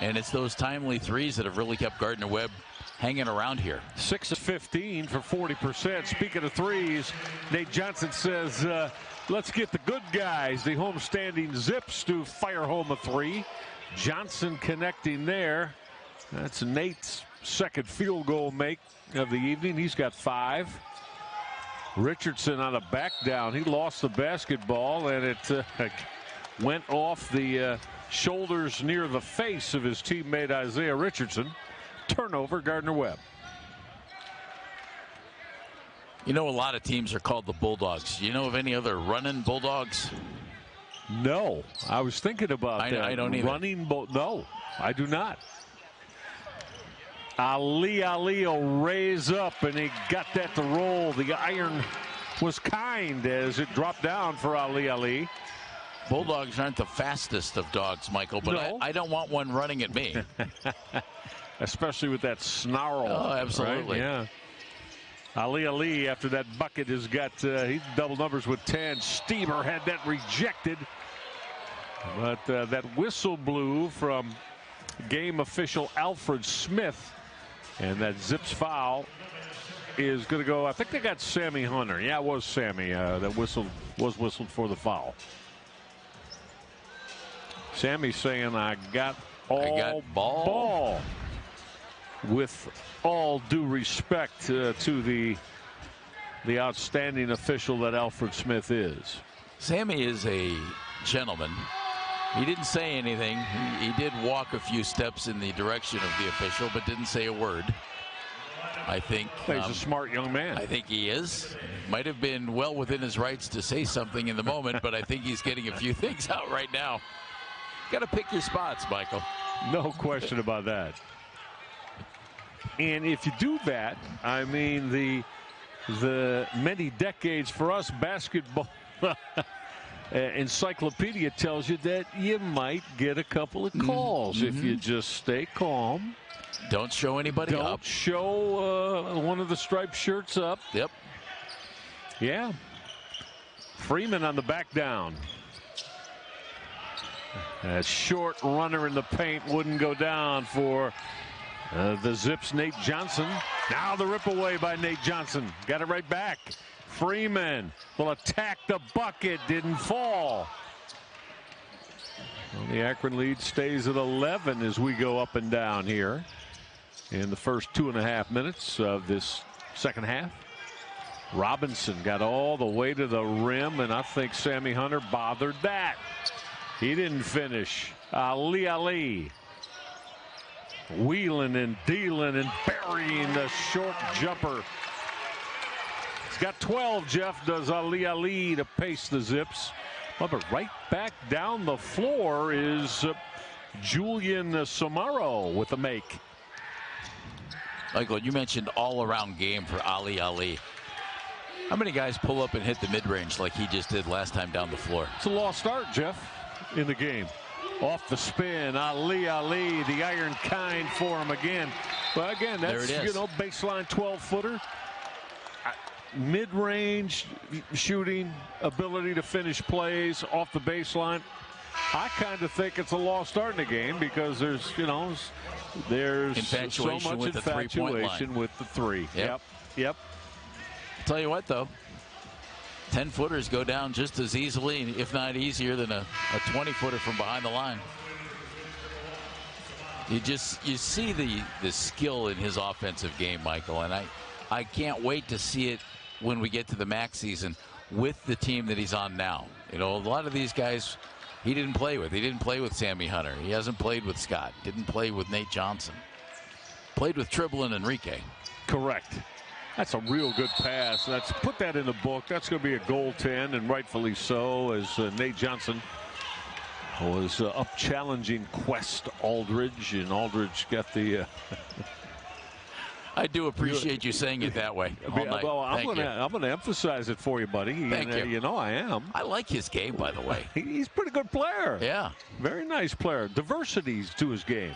And it's those timely 3s that have really kept Gardner Webb hanging around here. 6 of 15 for 40%. Speaking of 3s, Nate Johnson says, let's get the good guys, the homestanding Zips, to fire home a 3. Johnson connecting there. That's Nate's second field goal make of the evening. He's got 5. Richardson on a back down. He lost the basketball, and it went off the shoulders near the face of his teammate Isaiah Richardson. Turnover, Gardner Webb. You know, a lot of teams are called the Bulldogs. You know of any other running Bulldogs? No, I was thinking about that. I don't either. No, I do not. Ali will raise up, and he got that to roll. The iron was kind as it dropped down for Ali. Bulldogs aren't the fastest of dogs, Michael, but no. I don't want one running at me. Especially with that snarl. Oh, absolutely. Right? Yeah. Ali, after that bucket, has got he's double numbers with 10. Stieber had that rejected. But that whistle blew from game official Alfred Smith. And that Zips foul is going to go. I think they got Sammy Hunter. Yeah, it was Sammy that was whistled for the foul. Sammy saying, I got ball. With all due respect to the outstanding official that Alfred Smith is. Sammy is a gentleman. He didn't say anything. He did walk a few steps in the direction of the official, but didn't say a word. I think he's a smart young man. I think he is. Might have been well within his rights to say something in the moment, but I think he's getting a few things out right now. Got to pick your spots, Michael. No question about that. And if you do that, I mean, the many decades for us basketball encyclopedia tells you that you might get a couple of calls if you just stay calm. Don't show anybody up. Don't show one of the striped shirts up. Yep. Yeah. Freeman on the back down. A short runner in the paint wouldn't go down for the Zips. Nate Johnson. Now the rip away by Nate Johnson. Got it right back. Freeman will attack the bucket. Didn't fall. Well, the Akron lead stays at 11 as we go up and down here in the first 2.5 minutes of this second half. Robinson got all the way to the rim, and I think Sammy Hunter bothered that. He didn't finish. Ali. Wheeling and dealing and burying the short jumper. He's got 12, Jeff, does Ali to pace the Zips. Well, but right back down the floor is Julian Samaro with the make. Michael, you mentioned all-around game for Ali. How many guys pull up and hit the mid-range like he just did last time down the floor? It's a lost start, Jeff, in the game. Off the spin, Ali, the iron kind for him again. But again, that's, baseline 12-footer. Mid-range shooting, ability to finish plays off the baseline. I kind of think it's a lost start in the game because there's so much infatuation with the three. Yep. I'll tell you what, though. 10-footers go down just as easily, if not easier, than a 20-footer from behind the line. You see the skill in his offensive game, Michael, and I can't wait to see it when we get to the MAC season with the team that he's on now. You know, a lot of these guys he didn't play with. He didn't play with Sammy Hunter. He hasn't played with Scott. Didn't play with Nate Johnson. Played with Tribble and Enrique. Correct. That's a real good pass. Put that in the book. That's going to be a goaltend, and rightfully so, as Nate Johnson was up challenging Quest Aldridge, and Aldridge got the... I do appreciate you saying it that way. Well, I'm going to emphasize it for you, buddy. Thank you. You know I am. I like his game, by the way. He's a pretty good player. Yeah. Very nice player. Diversity to his game.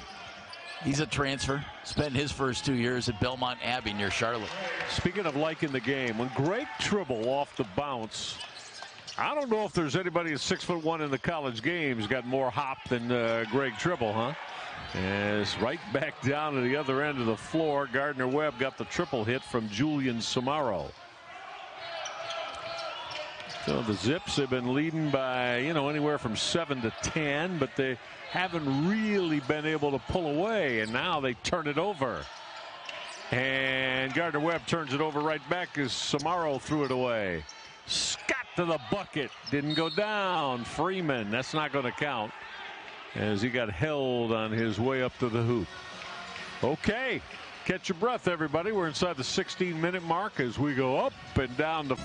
He's a transfer. Spent his first 2 years at Belmont Abbey near Charlotte. Speaking of liking the game, when Greg Tribble off the bounce, I don't know if there's anybody at 6'1" in the college games got more hop than Greg Tribble, huh? As right back down to the other end of the floor, Gardner Webb got the triple hit from Julian Samaro. So the Zips have been leading by, anywhere from 7 to 10, but they haven't really been able to pull away, and now they turn it over. And Gardner Webb turns it over right back as Samaro threw it away. Scott to the bucket. Didn't go down. Freeman, that's not going to count, as he got held on his way up to the hoop. Okay, catch your breath, everybody. We're inside the 16-minute mark as we go up and down the...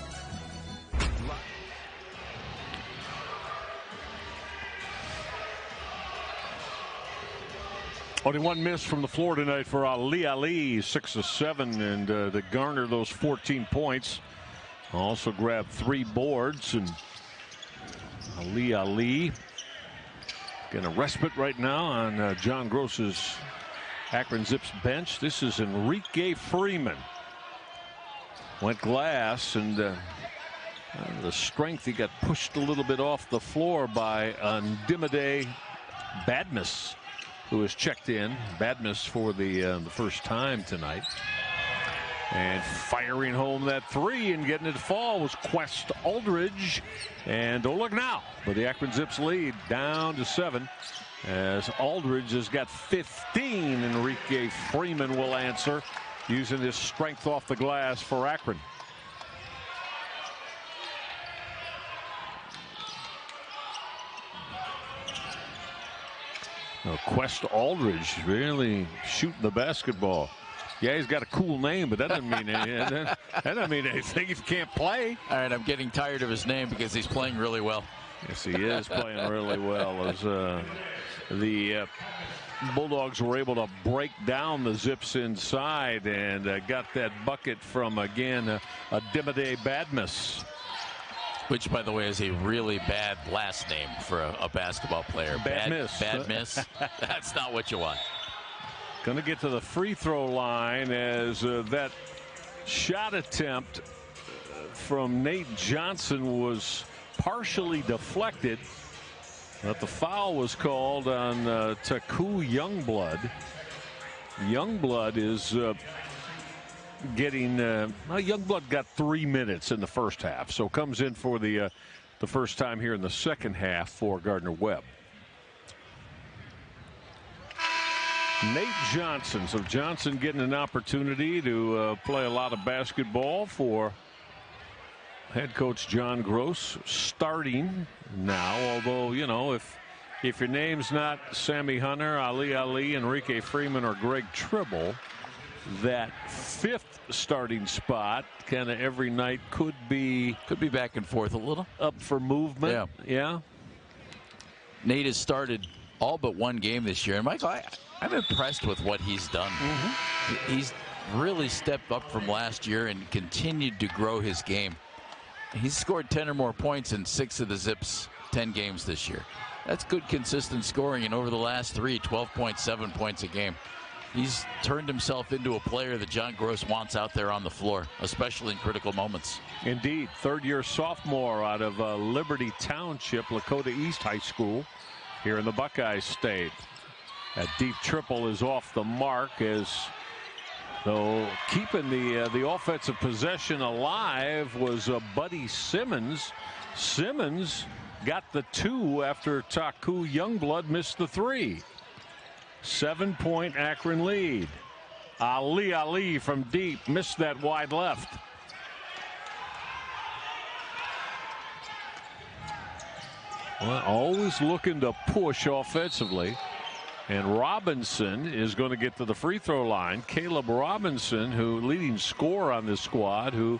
Only one miss from the floor tonight for Ali, 6 of 7, and to garner those 14 points. Also grabbed 3 boards, and Ali getting a respite right now on John Gross's Akron Zips bench. This is Enrique Freeman. Went glass, and the strength, he got pushed a little bit off the floor by Ndimide Badmus, who has checked in. Badmus for the first time tonight. And firing home that 3 and getting it to fall was Quest Aldridge. And don't look now, but the Akron Zips lead down to 7 as Aldridge has got 15. Enrique Freeman will answer using his strength off the glass for Akron. Quest Aldridge really shooting the basketball. Yeah, he's got a cool name, but that doesn't mean anything. That doesn't mean anything if you can't play. All right, I'm getting tired of his name because he's playing really well. Yes, he is playing really well. As the Bulldogs were able to break down the Zips inside and got that bucket from, again, Ndimide Badmus. Which, by the way, is a really bad last name for a basketball player. Bad miss. Bad miss. That's not what you want. Going to get to the free throw line as that shot attempt from Nate Johnson was partially deflected. But the foul was called on Taku Youngblood. Youngblood is getting Youngblood got 3 minutes in the first half, so comes in for the first time here in the second half for Gardner Webb. Nate Johnson. So Johnson getting an opportunity to play a lot of basketball for head coach John Gross, starting now. Although, if your name's not Sammy Hunter, Ali, Enrique Freeman, or Greg Tribble, that 5th starting spot kind of every night could be back and forth a little, up for movement. Yeah. Nate has started all but 1 game this year, and Michael, I'm impressed with what he's done. He's really stepped up from last year and continued to grow his game. He's scored 10 or more points in 6 of the Zips' 10 games this year. That's good, consistent scoring, and over the last 3, 12.7 points a game. He's turned himself into a player that John Gross wants out there on the floor, especially in critical moments. Indeed. 3rd-year sophomore out of Liberty Township, Lakota East High School here in the Buckeye State. That deep triple is off the mark, as though keeping the offensive possession alive was Buddy Simmons. Simmons got the 2 after Taku Youngblood missed the 3. 7-point Akron lead. Ali from deep missed that wide left. Well, always looking to push offensively. And Robinson is going to get to the free throw line. Caleb Robinson, who leading scorer on this squad, who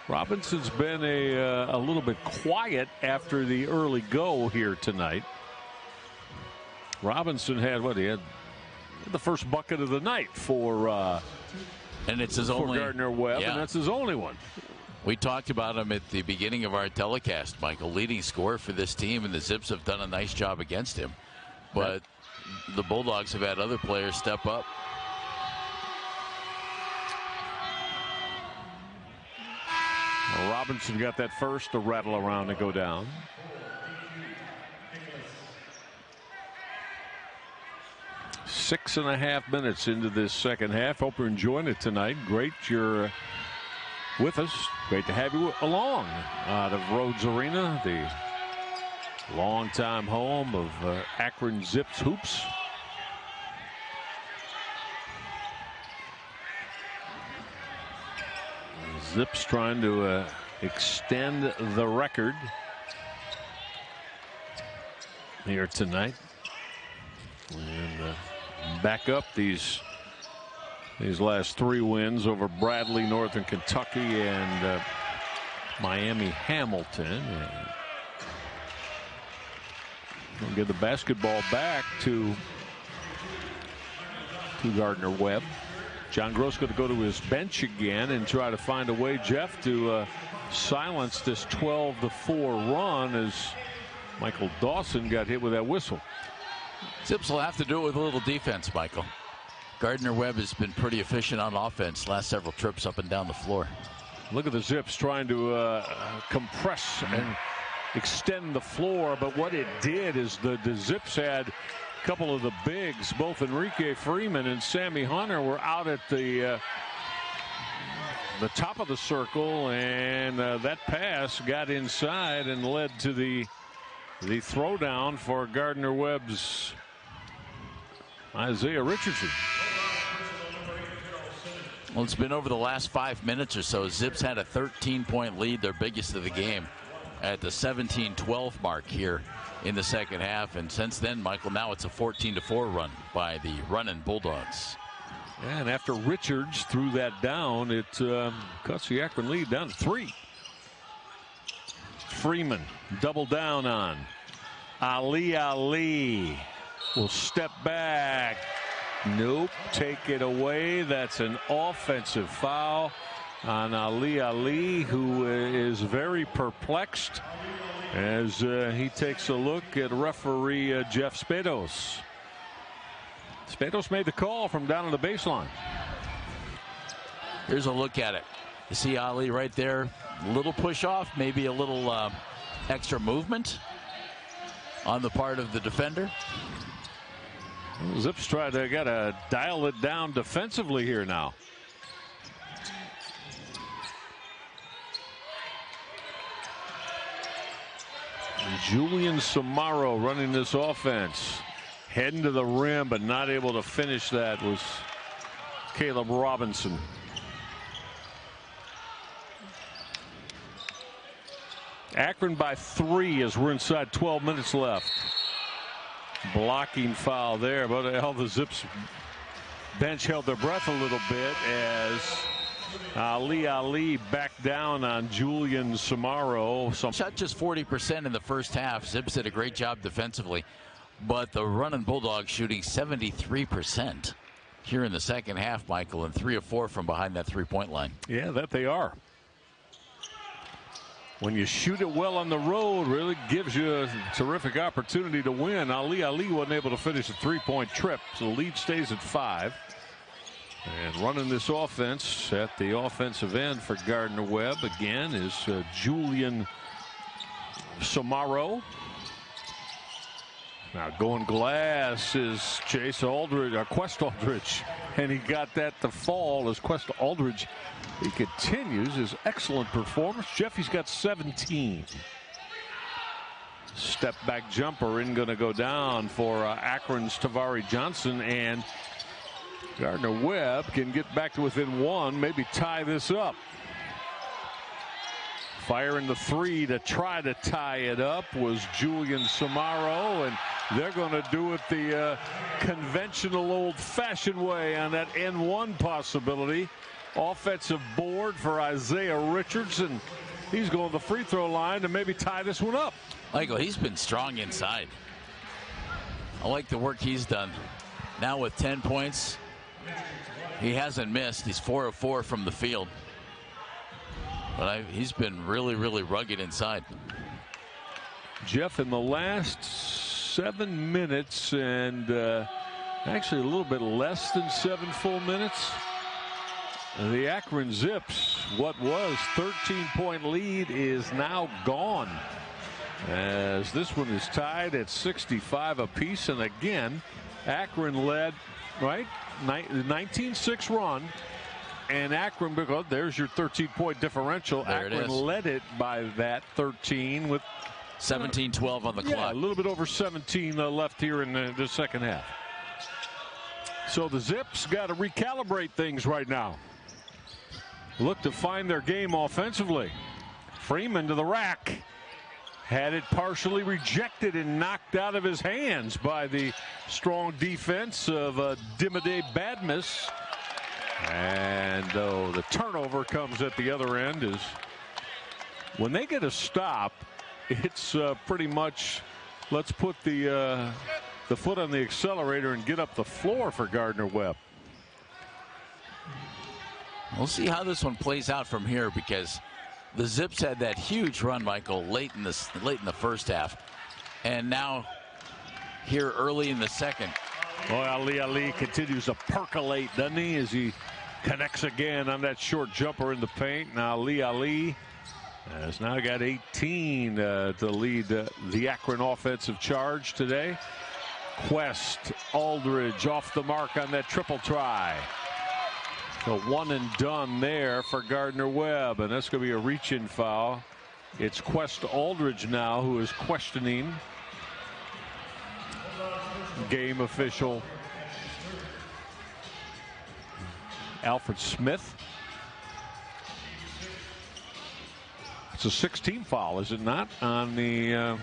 Robinson's been a little bit quiet after the early go here tonight. Robinson had what he had the first bucket of the night for and it's his only Gardner Webb, yeah. And that's his only one. We talked about him at the beginning of our telecast, Michael, leading scorer for this team, and the Zips have done a nice job against him. But the Bulldogs have had other players step up. Well, Robinson got that first to rattle around and go down. Six and a half minutes into this second half. Hope you're enjoying it tonight. Great you're with us. Great to have you along out of Rhodes Arena, the longtime home of Akron Zips hoops. Zips trying to extend the record here tonight, and back up these last three wins over Bradley, Northern Kentucky, and Miami Hamilton. We'll give the basketball back to Gardner Webb. John Gross going to go to his bench again and try to find a way, Jeff, to silence this 12-4 run as Michael Dawson got hit with that whistle. Zips will have to do it with a little defense, Michael. Gardner Webb has been pretty efficient on offense last several trips up and down the floor. Look at the Zips trying to compress and extend the floor, but what it did is the Zips had a couple of the bigs, both Enrique Freeman and Sammy Hunter, were out at the top of the circle, and that pass got inside and led to the throwdown for Gardner Webb's Isaiah Richardson. Well, it's been over the last 5 minutes or so. Zips had a 13-point lead, their biggest of the game, at the 17-12 mark here in the second half. And since then, Michael, now it's a 14-4 run by the running Bulldogs. And after Richards threw that down, it cuts the Akron lead down to 3. Freeman double down on Ali will step back. Nope, take it away. That's an offensive foul on Ali, who is very perplexed as he takes a look at referee Jeff Spados. Spados made the call from down on the baseline. Here's a look at it. You see Ali right there. A little push off, maybe a little extra movement on the part of the defender. Zips gotta dial it down defensively here now. Julian Samaro running this offense, heading to the rim but not able to finish. That was Caleb Robinson. Akron by 3 as we're inside 12 minutes left. Blocking foul there, but the Zips bench held their breath a little bit as Ali backed down on Julian Samaro. Shot just 40% in the first half. Zips did a great job defensively, but the running Bulldogs shooting 73% here in the second half, Michael, and 3 of 4 from behind that three-point line. Yeah, that they are. When you shoot it well on the road, really gives you a terrific opportunity to win. Ali wasn't able to finish a three-point trip, so the lead stays at 5. And running this offense at the offensive end for Gardner Webb again is Julian Samaro. Now going glass is Chase Aldridge, Quest Aldridge, and he got that to fall as Quest Aldridge. He continues his excellent performance. Jeffy's got 17. Step back jumper in going to go down for Akron's Tavari Johnson, and Gardner Webb can get back to within 1, maybe tie this up. Firing the three to try to tie it up was Julian Samaro, and they're going to do it the conventional old-fashioned way on that N1 possibility. Offensive board for Isaiah Richards, and he's going to the free throw line to maybe tie this one up. Michael, he's been strong inside. I like the work he's done. Now with 10 points, he hasn't missed. He's 4 of 4 from the field. But he's been really, really rugged inside. Jeff, in the last 7 minutes, and actually a little bit less than 7 full minutes, the Akron Zips, what was 13-point lead, is now gone, as this one is tied at 65 apiece. And again, Akron led, right, 19-6 run. And Akron, because there's your 13-point differential. There Akron led it by that 13 with 17-12 on the clock. Yeah, a little bit over 17 left here in the second half. So the Zips got to recalibrate things right now. Look to find their game offensively. Freeman to the rack. Had it partially rejected and knocked out of his hands by the strong defense of Dimade Badmus. And the turnover comes at the other end. Is when they get a stop, it's pretty much let's put the foot on the accelerator and get up the floor for Gardner Webb. We'll see how this one plays out from here, because the Zips had that huge run, Michael, late in the first half, and now here early in the second. Boy, Ali continues to percolate, doesn't he, as he connects again on that short jumper in the paint. Now Ali has now got 18 to lead the Akron offensive charge today. Quest, Aldridge off the mark on that triple try. The one and done there for Gardner Webb, and that's going to be a reach-in foul. It's Quest Aldridge now who is questioning game official Alfred Smith. It's a 16 foul, is it not, on the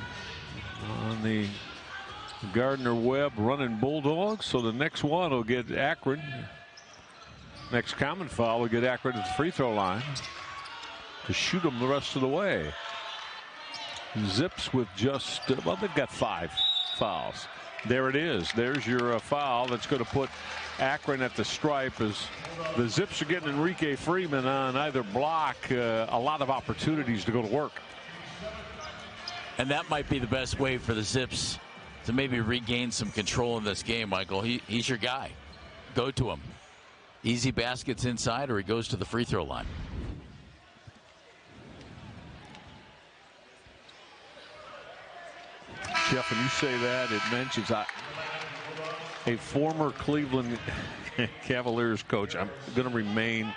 Gardner Webb running Bulldogs? So the next one will get Akron. Next common foul will get Akron at the free throw line to shoot them the rest of the way. Zips with just, well, they've got 5 fouls. There it is. There's your foul that's going to put Akron at the stripe, as the Zips are getting Enrique Freeman on either block. A lot of opportunities to go to work. And that might be the best way for the Zips to maybe regain some control in this game, Michael. He's your guy. Go to him. Easy baskets inside, or he goes to the free throw line. Jeff, when you say that, it mentions a former Cleveland Cavaliers coach. I'm going to remain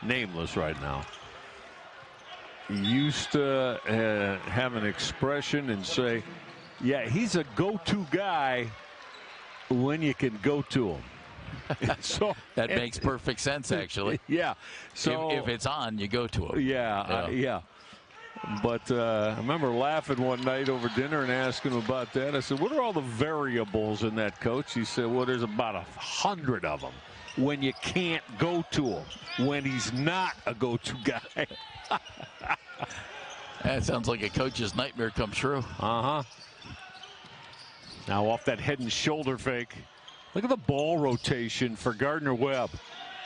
nameless right now. Used to have an expression and say, yeah, he's a go-to guy when you can go to him. So that makes perfect sense, actually. Yeah. So if it's on, you go to him. Yeah. But I remember laughing one night over dinner and asking him about that. I said, what are all the variables in that, coach? He said, well, there's about 100 of them when you can't go to him, when he's not a go-to guy. That sounds like a coach's nightmare come true. Uh-huh. Now off that head and shoulder fake. Look at the ball rotation for Gardner Webb.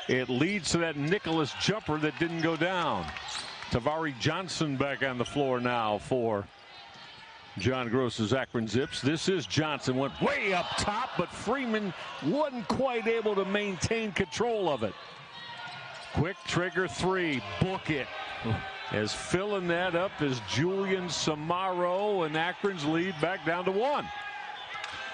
It leads to that Nicholas jumper that didn't go down. Tavari Johnson back on the floor now for John Gross's Akron Zips. This is Johnson, went way up top, but Freeman wasn't quite able to maintain control of it. Quick trigger three, book it. As filling that up is Julian Samaro, and Akron's lead back down to 1.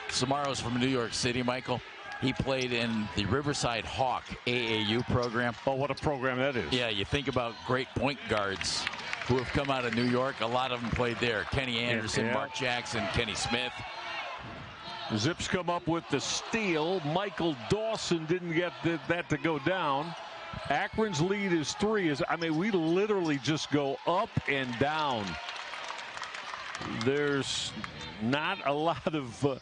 Samaro's from New York City, Michael. He played in the Riverside Hawk AAU program. Oh, what a program that is. Yeah, you think about great point guards who have come out of New York. A lot of them played there. Kenny Anderson, yeah. Mark Jackson, Kenny Smith. Zips come up with the steal. Michael Dawson didn't get that to go down. Akron's lead is 3. I mean, we literally just go up and down. There's not a lot of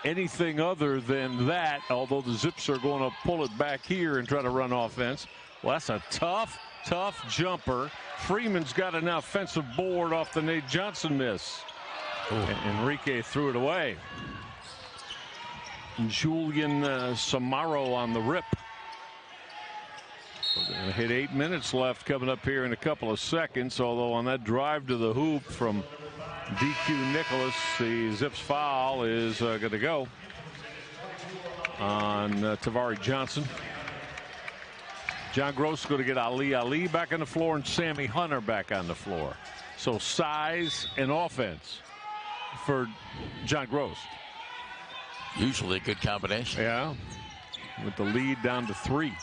anything other than that, although the Zips are going to pull it back here and try to run offense. Well, that's a tough jumper. Freeman's got an offensive board off the Nate Johnson miss. Enrique threw it away. Julian Samaro on the rip. We're going to hit 8 minutes left coming up here in a couple of seconds, although on that drive to the hoop from DQ Nicholas, the Zips foul is going to go on Tavari Johnson. John Gross is going to get Ali back on the floor and Sammy Hunter back on the floor. So size and offense for John Gross. Usually a good combination. Yeah, with the lead down to 3.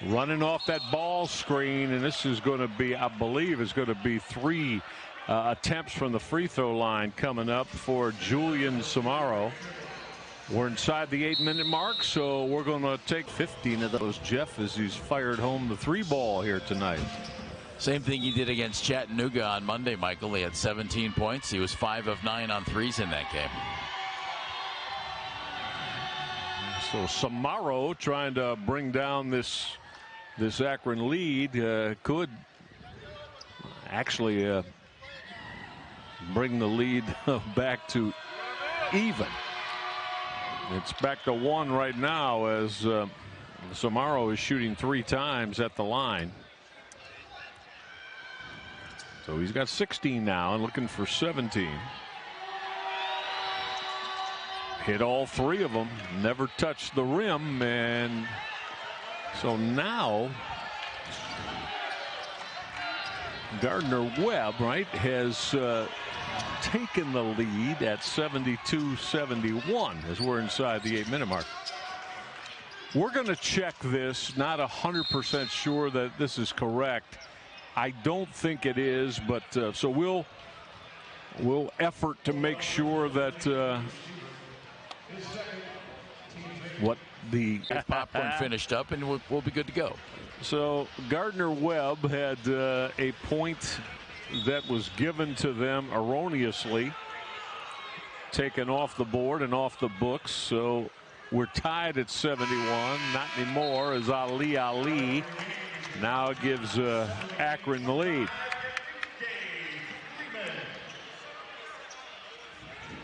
Running off that ball screen, and this is going to be, I believe, is going to be 3 attempts from the free throw line coming up for Julian Samaro. We're inside the 8-minute mark, so we're going to take 15 of those, Jeff, as he's fired home the 3 ball here tonight. Same thing he did against Chattanooga on Monday, Michael. He had 17 points. He was 5 of 9 on threes in that game. So Samaro trying to bring down this Akron lead could actually bring the lead back to even. It's back to 1 right now as Samaro is shooting 3 times at the line. So he's got 16 now and looking for 17. Hit all 3 of them, never touched the rim, and so now Gardner Webb, right, has taken the lead at 72-71 as we're inside the 8-minute mark. We're going to check this, not 100% sure that this is correct. I don't think it is, but so we'll effort to make sure that what the popcorn finished up, and we'll be good to go. So Gardner Webb had a point that was given to them erroneously, taken off the board and off the books. So we're tied at 71. Not anymore, as Ali now gives Akron the lead.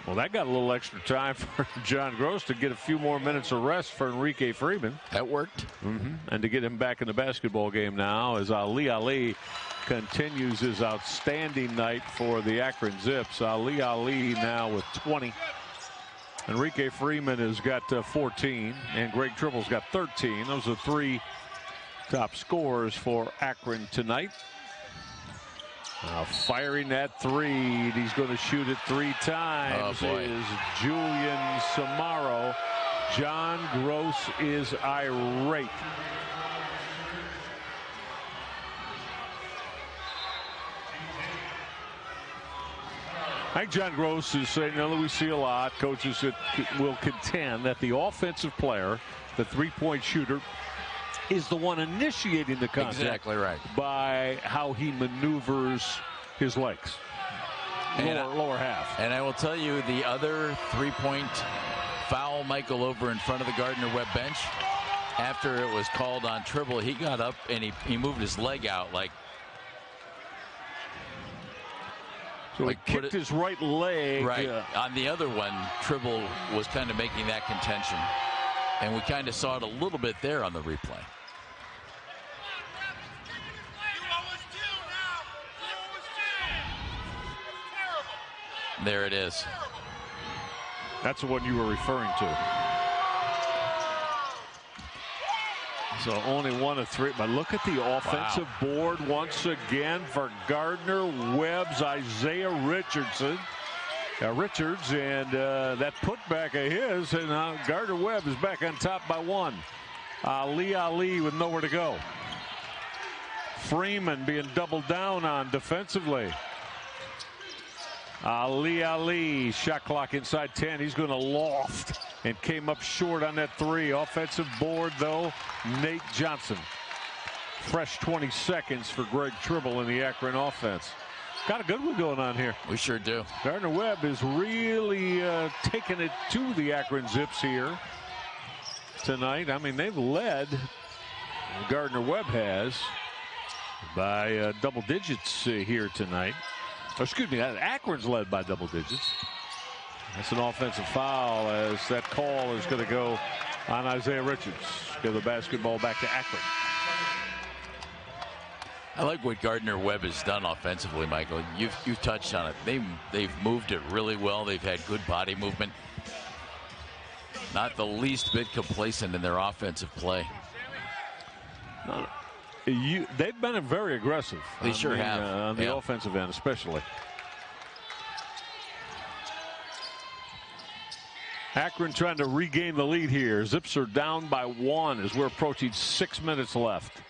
Well, that got a little extra time for John Gross to get a few more minutes of rest for Enrique Freeman. That worked. And to get him back in the basketball game now as Ali continues his outstanding night for the Akron Zips. Ali now with 20. Enrique Freeman has got 14, and Greg Tribble's got 13. Those are 3 top scorers for Akron tonight. Firing that 3, he's going to shoot it 3 times. Is Julian Samaro. John Gross is irate. I think John Gross is saying, that we see a lot. Coaches that will contend that the offensive player, the 3-point shooter, is the one initiating the contact. Exactly right. By how he maneuvers his legs. Lower half. And I will tell you, the other 3-point foul, Michael, over in front of the Gardner Webb bench, after it was called on Tribble, he got up and he moved his leg out like. So he kicked his right leg. Right. On the other one, Tribble was kind of making that contention. And we kind of saw it a little bit there on the replay. There it is. That's the one you were referring to. So only 1 of 3, but look at the offensive board once again for Gardner Webb's Isaiah Richards, and that putback of his, and Gardner Webb is back on top by 1. Ali with nowhere to go. Freeman being doubled down on defensively. Ali, shot clock inside 10. He's going to loft and came up short on that 3. Offensive board, though, Nate Johnson. Fresh 20 seconds for Greg Tribble in the Akron offense. Got a good one going on here. We sure do. Gardner Webb is really taking it to the Akron Zips here tonight. I mean, they've led, Gardner Webb has, by double digits here tonight. Or, excuse me, Akron's led by double digits. That's an offensive foul as that call is going to go on Isaiah Richards. Give the basketball back to Akron. I like what Gardner Webb has done offensively, Michael. You've touched on it. They've moved it really well. They've had good body movement. Not the least bit complacent in their offensive play. No, they've been very aggressive. They sure have. On the offensive end, especially. Akron trying to regain the lead here. Zips are down by 1 as we're approaching 6 minutes left.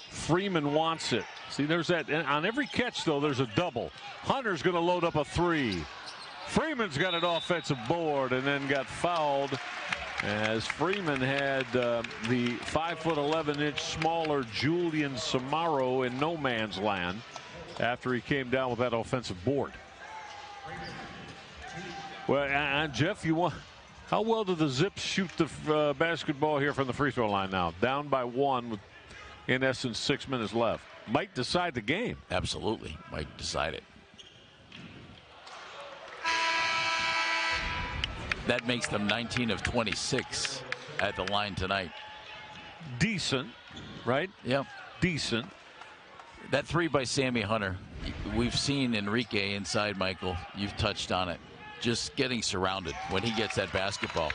Freeman wants it. See, there's that. On every catch, though, there's a double. Hunter's going to load up a 3. Freeman's got an offensive board and then got fouled as Freeman had the 5'11" smaller Julian Samaro in no man's land after he came down with that offensive board. Well, and Jeff, how well do the Zips shoot the basketball here from the free throw line now? Down by 1 with, in essence, 6 minutes left. Might decide the game. Absolutely. Might decide it. That makes them 19 of 26 at the line tonight. Decent, right? Yep. Decent. That 3 by Sammy Hunter. We've seen Enrique inside, Michael. You've touched on it. Just getting surrounded when he gets that basketball.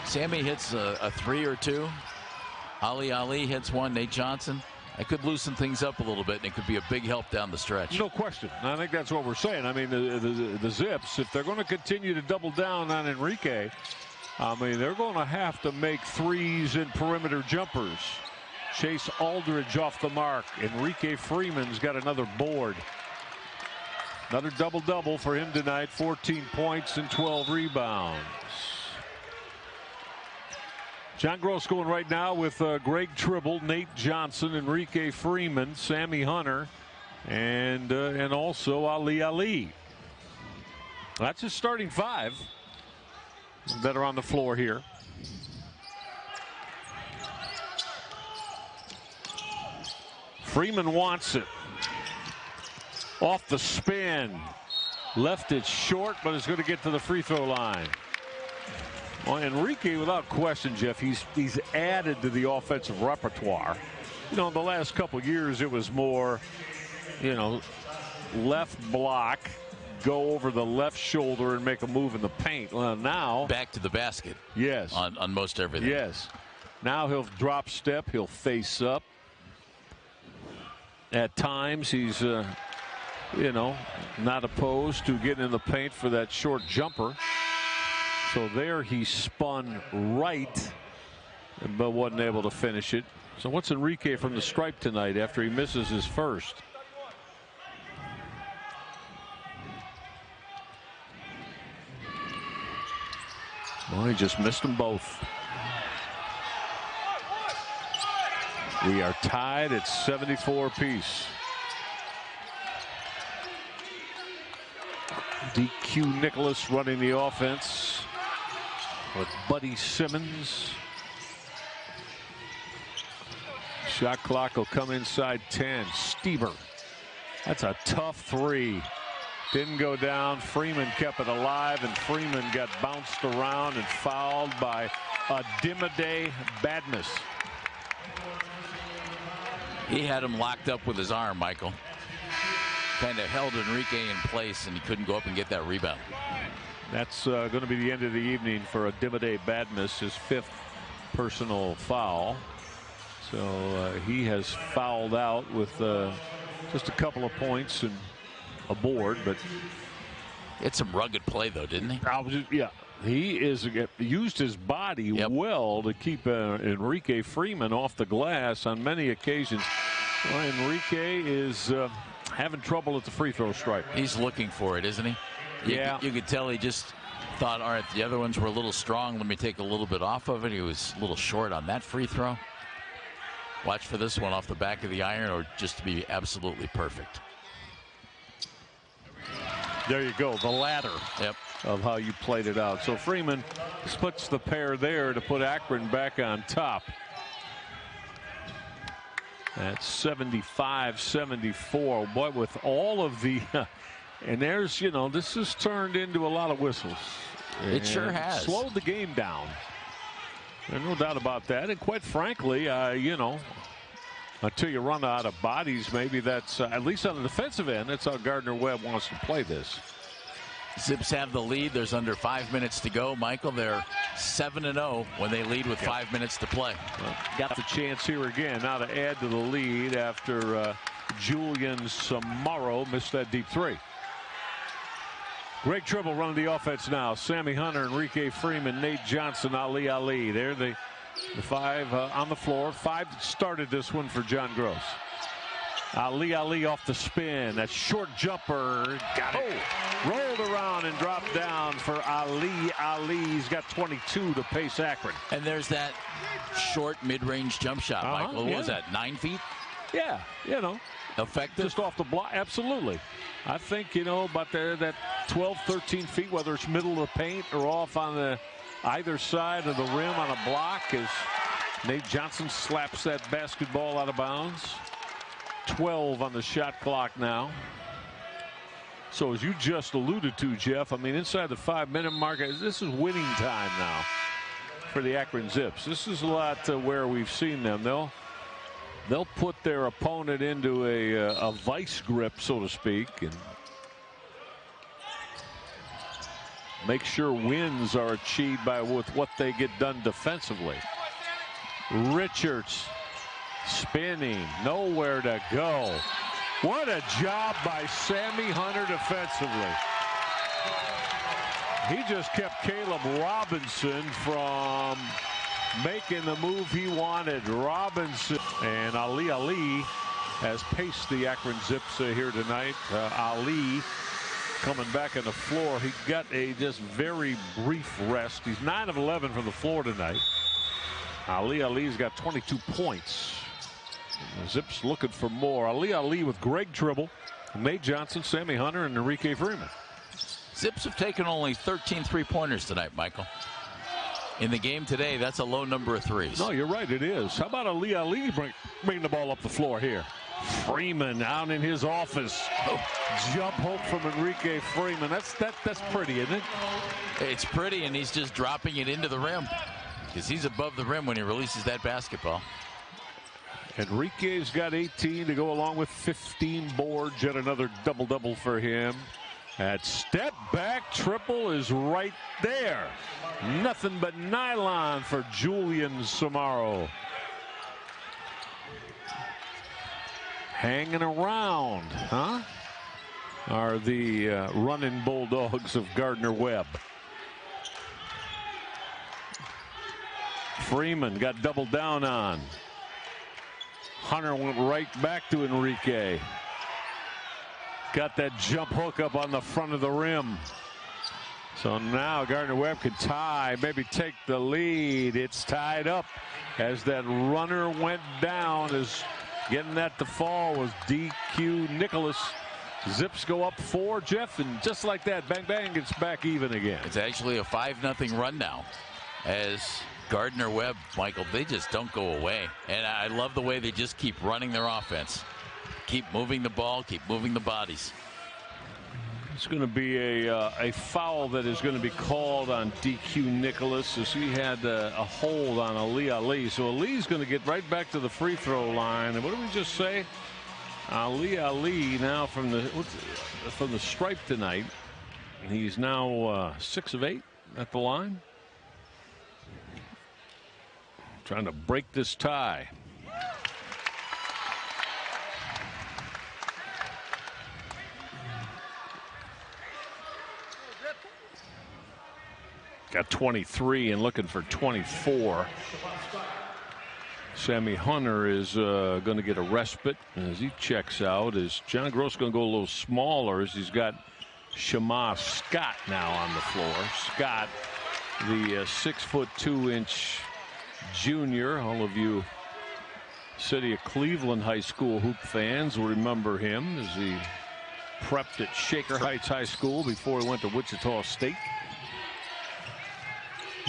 Sammy hits a 3 or 2. Ali hits 1. Nate Johnson. I could loosen things up a little bit, and it could be a big help down the stretch. No question. I think that's what we're saying. I mean, the Zips, if they're going to continue to double down on Enrique, I mean, they're going to have to make 3s and perimeter jumpers. Chase Aldridge off the mark. Enrique Freeman's got another board. Another double-double for him tonight. 14 points and 12 rebounds. John Gross going right now with Greg Tribble, Nate Johnson, Enrique Freeman, Sammy Hunter, and also Ali. That's his starting 5 that are on the floor here. Freeman wants it. Off the spin. Left it short, but is going to get to the free throw line. Well, Enrique, without question, Jeff, he's added to the offensive repertoire. You know, in the last couple years, it was more, left block, go over the left shoulder and make a move in the paint. Well, now back to the basket. Yes. On most everything. Yes. Now he'll drop step. He'll face up. At times, he's, not opposed to getting in the paint for that short jumper. So there he spun right, but wasn't able to finish it. So what's Enrique from the stripe tonight after he misses his first? Well, he just missed them both. We are tied at 74 apiece. DQ Nicholas running the offense with Buddy Simmons. Shot clock will come inside 10. Stieber. That's a tough 3. Didn't go down. Freeman kept it alive, and Freeman got bounced around and fouled by Adimade Badmus. He had him locked up with his arm, Michael. Kind of held Enrique in place, and he couldn't go up and get that rebound. That's going to be the end of the evening for Adimade Badmus, his 5th personal foul. So he has fouled out with just a couple of points and a board, but it's some rugged play, though, didn't he? Yeah, he used his body well to keep Enrique Freeman off the glass on many occasions. Well, Enrique is having trouble at the free throw stripe. He's looking for it, isn't he? You could tell he just thought, all right, the other ones were a little strong. Let me take a little bit off of it. He was a little short on that free throw. Watch for this one off the back of the iron, or just to be absolutely perfect. There you go, the ladder of how you played it out. So Freeman splits the pair there to put Akron back on top. That's 75-74. Boy, with all of the and there's, this has turned into a lot of whistles. It sure has. Slowed the game down. There's no doubt about that. And quite frankly, until you run out of bodies, maybe that's, at least on the defensive end, that's how Gardner Webb wants to play this. Zips have the lead. There's under 5 minutes to go. Michael, they're 7-0 when they lead with 5 minutes to play. Well, got the chance here again now to add to the lead after Julian Samaro missed that deep three. Greg Tribble running the offense now. Sammy Hunter, Enrique Freeman, Nate Johnson, Ali. They're the five on the floor. Five started this one for John Gross. Ali off the spin. That short jumper. Got it. Rolled around and dropped down for Ali. Ali's got 22 to pace Akron. And there's that short mid-range jump shot, Michael. What was that, 9 feet? Yeah, effective. Just off the block, absolutely. I think, about that 12, 13 feet, whether it's middle of the paint or off on the either side of the rim on a block, as Nate Johnson slaps that basketball out of bounds. 12 on the shot clock now. So as you just alluded to, Jeff, I mean, inside the 5-minute mark, this is winning time now for the Akron Zips. This is a lot where we've seen them. They'll put their opponent into a vice grip, so to speak, and make sure wins are achieved with what they get done defensively. Richards spinning, nowhere to go. What a job by Sammy Hunter defensively. He just kept Caleb Robinson from making the move he wanted. Robinson and Ali has paced the Akron Zips here tonight. Ali coming back on the floor. He got a just very brief rest. He's 9 of 11 from the floor tonight. Ali's got 22 points. The Zips looking for more. Ali with Greg Tribble, Nate Johnson, Sammy Hunter, and Enrique Freeman. Zips have taken only 13 three-pointers tonight, Michael. In the game today, that's a low number of threes. No, you're right, it is. How about Ali bring the ball up the floor here? Freeman out in his office. Jump hook from Enrique Freeman. That's pretty, isn't it? It's pretty, and he's just dropping it into the rim because he's above the rim when he releases that basketball. Enrique's got 18 to go along with 15 boards. Yet another double-double for him. That step back triple is right there. Nothing but nylon for Julian Samaro. Hanging around, huh? Are the running Bulldogs of Gardner Webb. Freeman got doubled down on. Hunter went right back to Enrique. Got that jump hook up on the front of the rim. So now Gardner Webb could tie, maybe take the lead. It's tied up as that runner went down. As getting that to fall was DQ Nicholas. Zips go up 4, Jeff, and just like that, bang, bang, it's back even again. It's actually a 5-0 run now. As Gardner Webb, Michael, they just don't go away. And I love the way they just keep running their offense. Keep moving the ball, keep moving the bodies. It's going to be a foul that is going to be called on DQ Nicholas as he had a hold on Ali. So Ali's going to get right back to the free throw line. And what did we just say? Ali now from the stripe tonight. He's now 6 of 8 at the line. Trying to break this tie. Got 23 and looking for 24. Sammy Hunter is going to get a respite as he checks out. Is John Gross going to go a little smaller as he's got Shema Scott now on the floor. Scott, the 6'2" junior. All of you City of Cleveland High School hoop fans will remember him as he prepped at Shaker Heights High School before he went to Wichita State.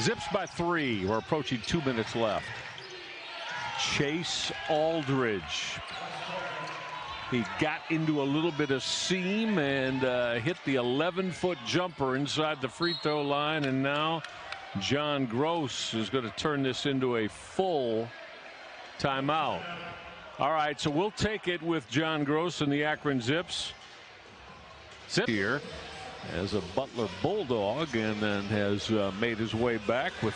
Zips by 3. We're approaching 2 minutes left. Chase Aldridge. He got into a little bit of seam and hit the 11-foot jumper inside the free throw line, and now John Gross is going to turn this into a full timeout. All right, so we'll take it with John Gross and the Akron Zips. Zip here as a Butler Bulldog, and then has made his way back with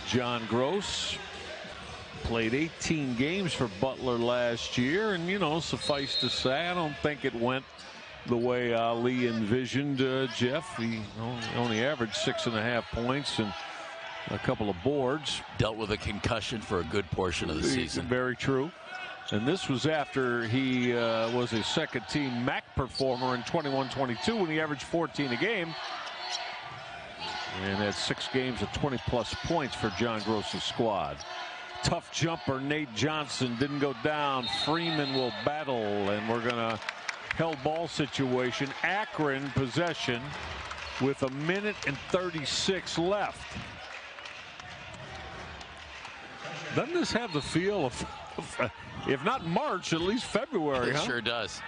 John Gross. Played 18 games for Butler last year, and you know, suffice to say, I don't think it went the way Ali envisioned. Jeff, he only averaged 6.5 points and a couple of boards. Dealt with a concussion for a good portion of the season. Very true. And this was after he was a second-team MAC performer in 21-22 when he averaged 14 a game. And had 6 games of 20-plus points for John Gross's squad. Tough jumper, Nate Johnson didn't go down. Freeman will battle, and we're going to held ball situation. Akron possession with 1:36 left. Doesn't this have the feel of if not March, at least February? It sure does.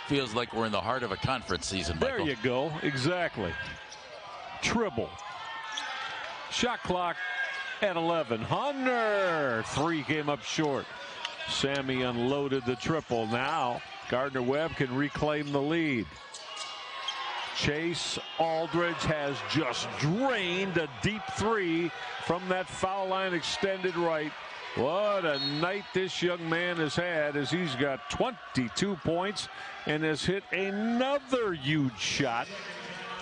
Feels like we're in the heart of a conference season, Michael. There you go. Exactly. Tribble. Shot clock at 11. Hunter. 3 came up short. Sammy unloaded the triple. Now Gardner Webb can reclaim the lead. Chase Aldridge has just drained a deep 3 from that foul line extended right. What a night this young man has had, as he's got 22 points and has hit another huge shot.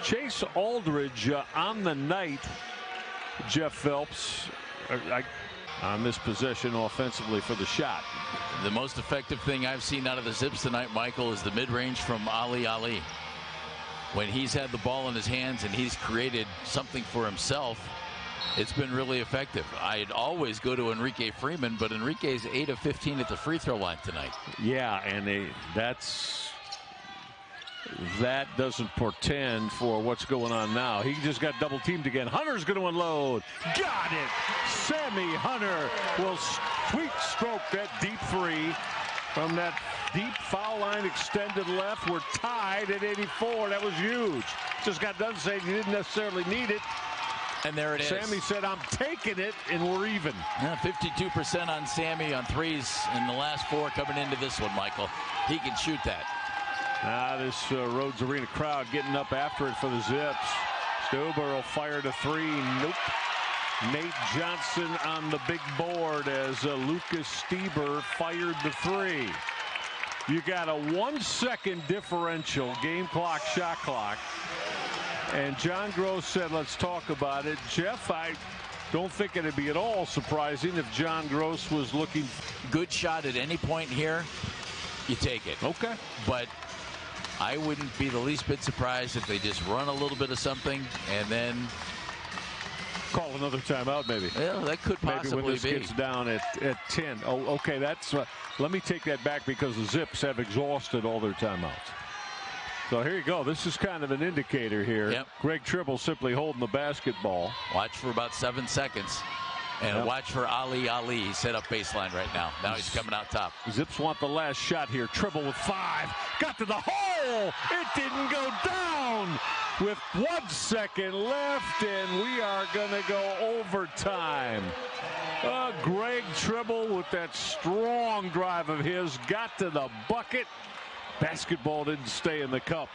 Chase Aldridge on the night, Jeff Phelps, on this possession offensively for the shot. The most effective thing I've seen out of the Zips tonight, Michael, is the mid-range from Ali. When he's had the ball in his hands and he's created something for himself, it's been really effective. I'd always go to Enrique Freeman, but Enrique's 8 of 15 at the free throw line tonight. Yeah, and that doesn't portend for what's going on now. He just got double teamed again. Hunter's going to unload. Got it. Sammy Hunter will sweet stroke that deep 3 from that deep foul line extended left. We're tied at 84. That was huge. Just got done saying he didn't necessarily need it. And there it is. Sammy said, I'm taking it, and we're even. Yeah, 52% on Sammy on threes in the last 4 coming into this one, Michael. He can shoot that. Now this Rhodes Arena crowd getting up after it for the Zips. Stuber fired a 3. Nope. Nate Johnson on the big board as Lucas Stieber fired the 3. You got a 1-second differential, game clock, shot clock. And John Gross said, let's talk about it. Jeff, I don't think it'd be at all surprising if John Gross was looking. Good shot at any point here, you take it. Okay. But I wouldn't be the least bit surprised if they just run a little bit of something and then call another timeout, maybe. Well, that could possibly maybe when this be. gets down at 10. Oh, okay. That's let me take that back, because the Zips have exhausted all their timeouts. So here you go. This is kind of an indicator here. Yep. Greg Tribble simply holding the basketball. Watch for about 7 seconds. And watch for Ali. He's set up baseline right now. Now he's coming out top. Zips want the last shot here. Tribble with 5. Got to the hole. It didn't go down with 1 second left. And we are going to go overtime. Greg Tribble with that strong drive of his got to the bucket. Basketball didn't stay in the cup.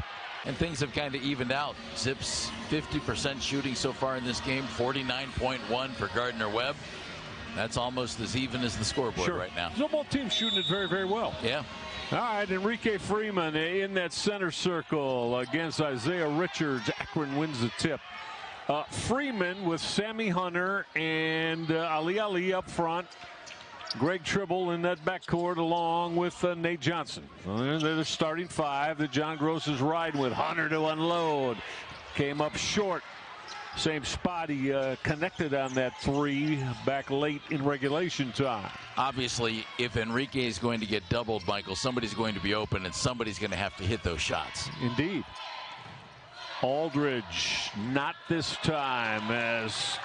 And things have kind of evened out. Zips 50% shooting so far in this game, 49.1 for Gardner Webb. That's almost as even as the scoreboard right now. So both teams shooting it very, very well. Yeah. All right, Enrique Freeman in that center circle against Isaiah Richards. Akron wins the tip. Freeman with Sammy Hunter and Ali up front. Greg Tribble in that backcourt along with Nate Johnson. They're the starting five that John Gross is riding with. Hunter to unload. Came up short. Same spot he connected on that three back late in regulation time. Obviously, if Enrique is going to get doubled, Michael, somebody's going to be open and somebody's going to have to hit those shots. Indeed. Aldridge, not this time, as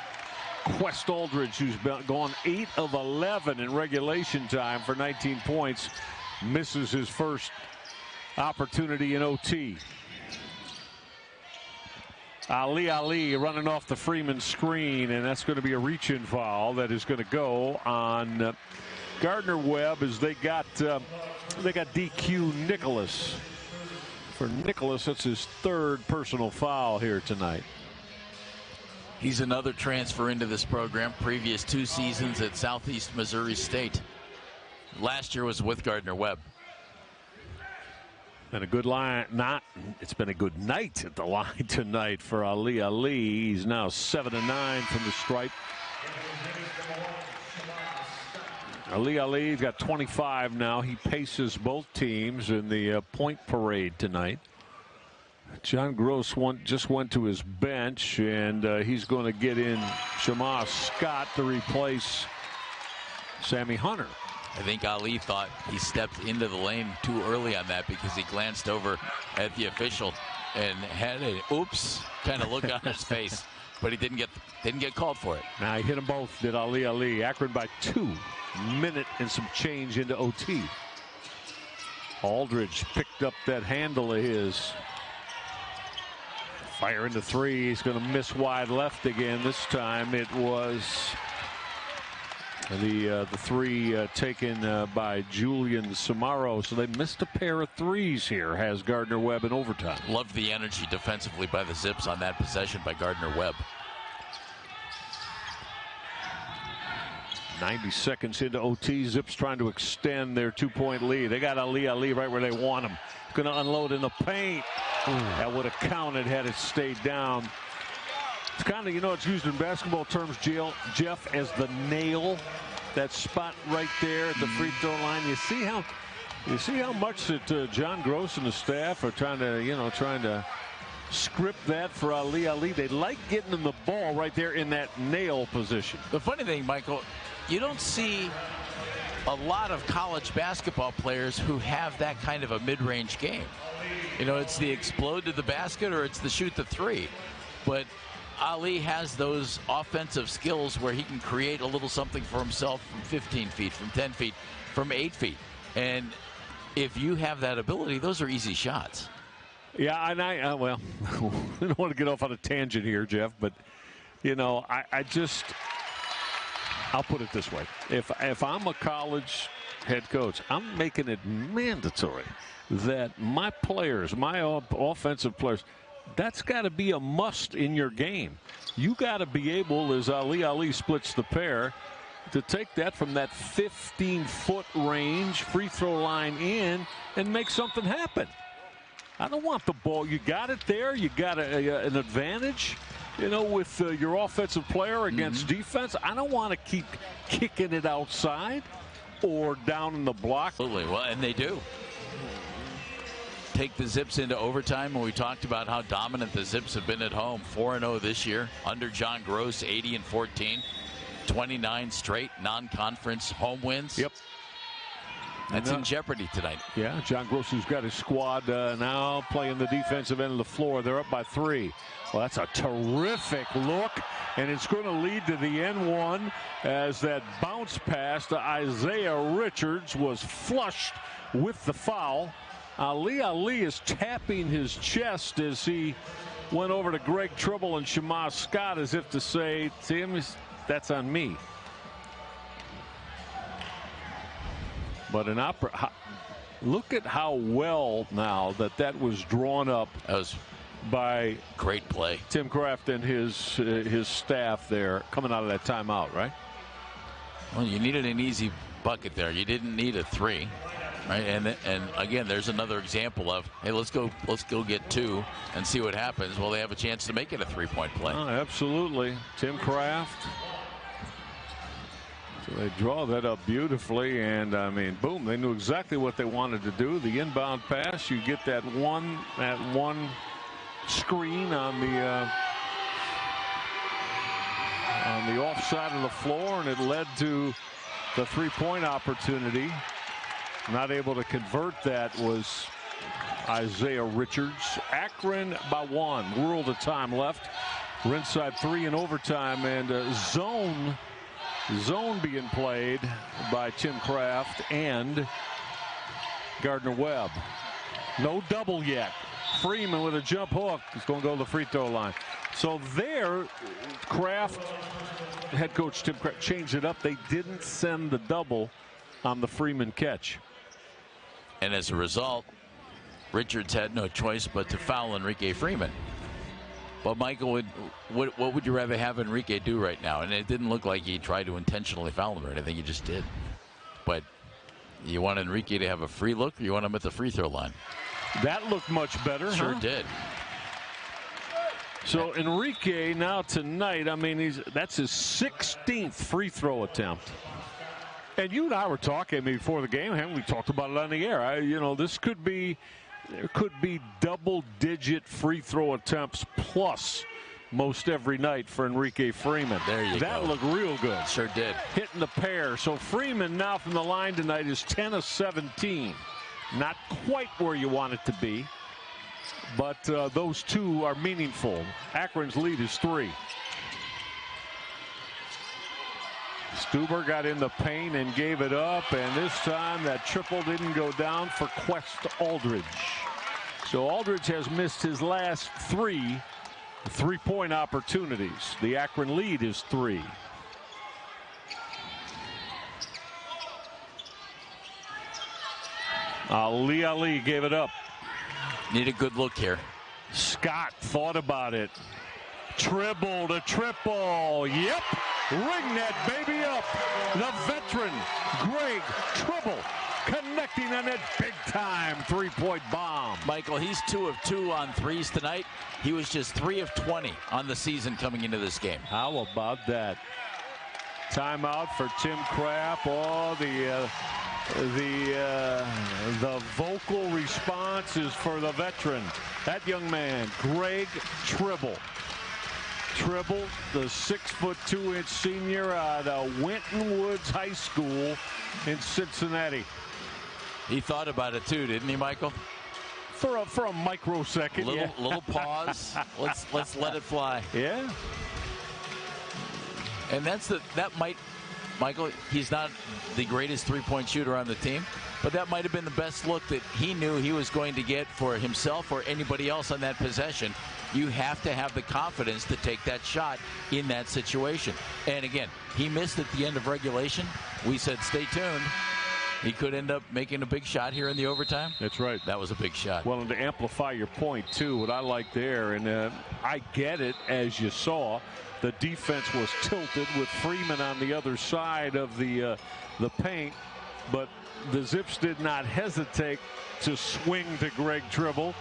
Quest Aldridge, who's been gone 8 of 11 in regulation time for 19 points, misses his first opportunity in OT. Ali running off the Freeman screen, and that's going to be a reach-in foul that is going to go on Gardner Webb, as they got DQ Nicholas. For Nicholas, that's his third personal foul here tonight. He's another transfer into this program. Previous 2 seasons at Southeast Missouri State. Last year was with Gardner Webb. And a good line, it's been a good night at the line tonight for Ali. He's now 7 of 9 from the stripe. Ali's got 25 now. He paces both teams in the point parade tonight. John Gross just went to his bench, and he's going to get in Shamar Scott to replace Sammy Hunter. I think Ali thought he stepped into the lane too early on that, because he glanced over at the official and had an oops kind of look on his face, but he didn't get called for it. Now he hit them both, did Ali. Akron by 2 minute and some change into OT. Aldridge picked up that handle of his. Fire into three. He's going to miss wide left again. This time it was the three taken by Julian Samaro. So they missed a pair of threes here, has Gardner Webb in overtime. Loved the energy defensively by the Zips on that possession by Gardner Webb. 90 seconds into OT. Zips trying to extend their 2-point lead. They got Ali right where they want him. Going to unload in the paint. That would have counted had it stayed down. It's kind of, it's used in basketball terms, Jeff, as the nail. That spot right there at the free throw line. You see how much that John Gross and the staff are trying to script that for Ali. They like getting him the ball right there in that nail position. The funny thing, Michael, you don't see a lot of college basketball players who have that kind of a mid-range game. It's the explode to the basket or it's the shoot the three. But Ali has those offensive skills where he can create a little something for himself from 15 feet, from 10 feet, from 8 feet. And if you have that ability, those are easy shots. Yeah, and I don't want to get off on a tangent here, Jeff, but, I'll put it this way. If I'm a college head coach, I'm making it mandatory that my players, my offensive players, that's got to be a must in your game. You got to be able, as Ali splits the pair, to take that from that 15-foot range, free throw line in, and make something happen. I don't want the ball. You got it there. You got an advantage, with your offensive player against defense. I don't want to keep kicking it outside or down in the block. Absolutely. Well, and they do. Take the Zips into overtime, and we talked about how dominant the Zips have been at home. 4-0 this year under John Gross, 80-14, 29 straight non-conference home wins. Yep. That's in jeopardy tonight. Yeah, John Gross, who's got his squad now playing the defensive end of the floor. They're up by 3. Well, that's a terrific look, and it's going to lead to the N1 as that bounce pass to Isaiah Richards was flushed with the foul. Ali is tapping his chest as he went over to Greg Tribble and Shamar Scott as if to say, Tim, that's on me. But look at how well now that was drawn up. That was by great play. Tim Kraft and his staff there coming out of that timeout, right? Well, you needed an easy bucket there. You didn't need a 3, right? And again, there's another example of, hey, let's go get 2 and see what happens. Well, they have a chance to make it a 3-point play. Oh, absolutely. Tim Kraft So they draw that up beautifully, and I mean, boom, they knew exactly what they wanted to do. The inbound pass, you get that one screen on the off side of the floor, and it led to the three-point opportunity. Not able to convert that was Isaiah Richards. Akron by one. World of time left. We're inside 3 in overtime, and zone being played by Tim Kraft and Gardner Webb. No double yet. Freeman with a jump hook is going to go to the free throw line. So there, Kraft, head coach Tim Kraft, changed it up. They didn't send the double on the Freeman catch. And as a result, Richards had no choice but to foul Enrique Freeman. But Michael, what would you rather have Enrique do right now? And it didn't look like he tried to intentionally foul him, right? I think he just did. But you want Enrique to have a free look, or you want him at the free throw line? That looked much better. Sure did. So Enrique now tonight, I mean, that's his 16th free throw attempt. And you and I were talking before the game, haven't we? Talked about it on the air. This could be. There could be double-digit free throw attempts plus most every night for Enrique Freeman. There you go. That looked real good. Sure did. Hitting the pair. So Freeman now from the line tonight is 10 of 17. Not quite where you want it to be, but those two are meaningful. Akron's lead is 3. Stuber got in the paint and gave it up, and this time that triple didn't go down for Quest Aldridge. So Aldridge has missed his last 3 three-point opportunities. The Akron lead is 3. Ali gave it up. Need a good look here. Scott thought about it. Dribble to triple. Yep. Ring that baby up. The veteran, Greg Tribble, connecting on that big-time three-point bomb. Michael, he's 2 of 2 on threes tonight. He was just 3 of 20 on the season coming into this game. How about that? Timeout for Tim Kraft. Oh, the vocal response is for the veteran. That young man, Greg Tribble. Tribble, the 6'2" senior out of Winton Woods High School in Cincinnati. He thought about it too, didn't he, Michael? For a microsecond, little pause. Let's let it fly. Yeah. And Michael, he's not the greatest three-point shooter on the team, but that might have been the best look that he knew he was going to get for himself or anybody else on that possession. You have to have the confidence to take that shot in that situation. And again, he missed at the end of regulation. We said stay tuned. He could end up making a big shot here in the overtime. That's right. That was a big shot. Well, and to amplify your point, too, what I like there, and I get it, as you saw, the defense was tilted with Freeman on the other side of the paint, but the Zips did not hesitate to swing to Greg Tribble,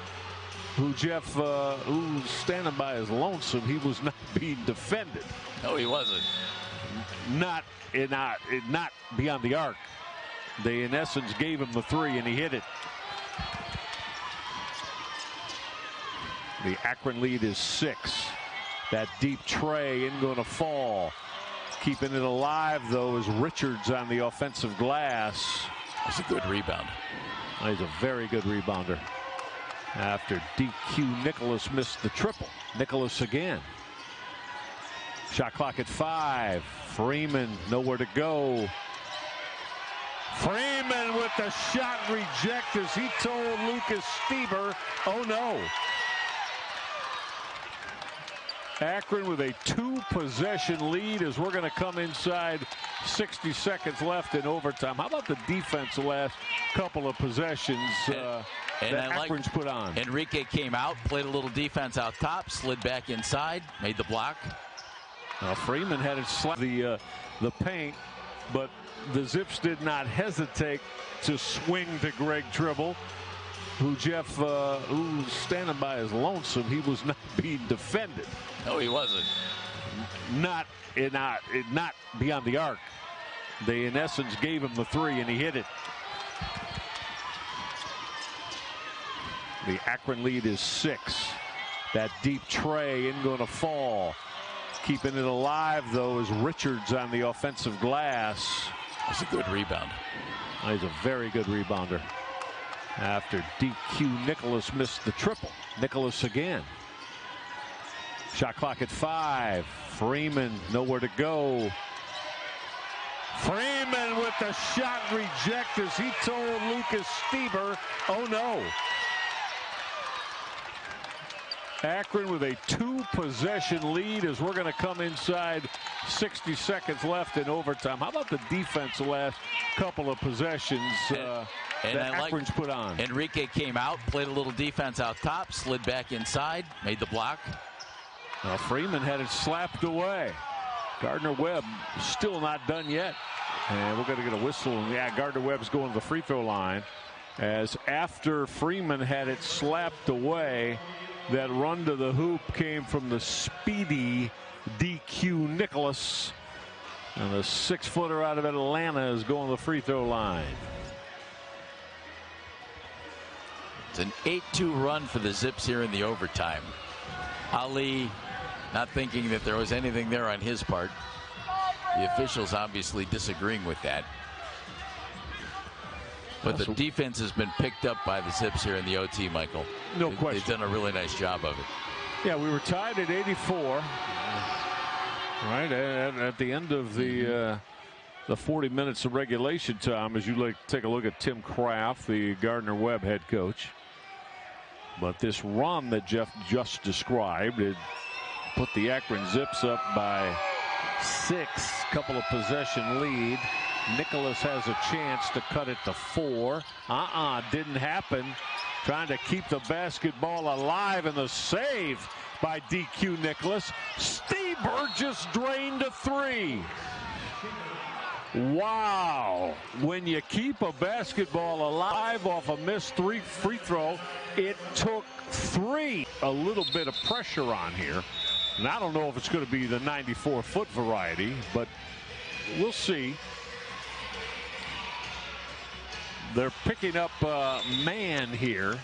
who who's standing by his lonesome. He was not being defended. No, he wasn't. Not beyond the arc. They, in essence, gave him the 3, and he hit it. The Akron lead is 6. That deep tray isn't going to fall. Keeping it alive, though, is Richards on the offensive glass. That's a good rebound. He's a very good rebounder. After DQ, Nicholas missed the triple. Nicholas again. Shot clock at 5. Freeman nowhere to go. Freeman with the shot reject as he told Lucas Stieber, oh no. Akron with a 2-possession lead as we're going to come inside 60 seconds left in overtime. How about the defense the last couple of possessions that Akron's put on? Enrique came out, played a little defense out top, slid back inside, made the block. Now Freeman had it slap the paint, but the Zips did not hesitate to swing to Greg Tribble, who's standing by his lonesome. He was not being defended. No, he wasn't. Not beyond the arc. They, in essence, gave him the 3, and he hit it. The Akron lead is 6. That deep tray isn't going to fall. Keeping it alive, though, is Richards on the offensive glass. That's a good rebound. He's a very good rebounder. After DQ, Nicholas missed the triple. Nicholas again. Shot clock at 5. Freeman nowhere to go. Freeman with the shot reject as he told Lucas Stieber, oh no. Akron with a 2-possession lead as we're going to come inside 60 seconds left in overtime. How about the defense the last couple of possessions that Akron's put on? Enrique came out, played a little defense out top, slid back inside, made the block. Freeman had it slapped away. Gardner Webb still not done yet. And we're going to get a whistle. Yeah, Gardner Webb's going to the free throw line. As after Freeman had it slapped away, that run to the hoop came from the speedy DQ Nicholas. And the 6-footer out of Atlanta is going to the free throw line. It's an 8-2 run for the Zips here in the overtime. Ali not thinking that there was anything there on his part. The officials obviously disagreeing with that. But the defense has been picked up by the Zips here in the OT, Michael. No question. They've done a really nice job of it. Yeah, we were tied at 84. Right at the end of the 40 minutes of regulation time, as you take a look at Tim Kraft, the Gardner Webb head coach. But this run that Jeff just described, it put the Akron Zips up by 6, couple of possession lead. Nicholas has a chance to cut it to 4. Didn't happen. Trying to keep the basketball alive, and the save by DQ Nicholas. Stieber just drained a 3. Wow. When you keep a basketball alive off a missed free throw, it took 3. A little bit of pressure on here. And I don't know if it's going to be the 94-foot variety, but we'll see. They're picking up man here.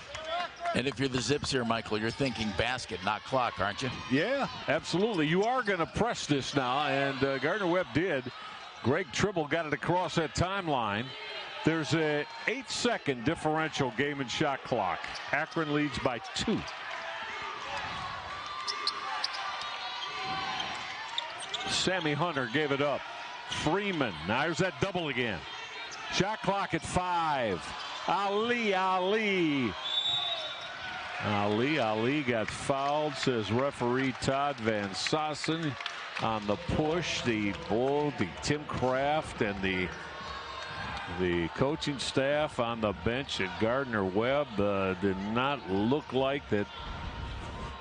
And if you're the Zips here, Michael, you're thinking basket, not clock, aren't you? Yeah, absolutely. You are going to press this now, and Gardner Webb did. Greg Tribble got it across that timeline. There's a 8-second differential game and shot clock. Akron leads by 2. Sammy Hunter gave it up. Freeman, now here's that double again. Shot clock at 5. Ali got fouled, says referee Todd Van Sassen on the push. The Tim Kraft and the coaching staff on the bench at Gardner Webb did not look like that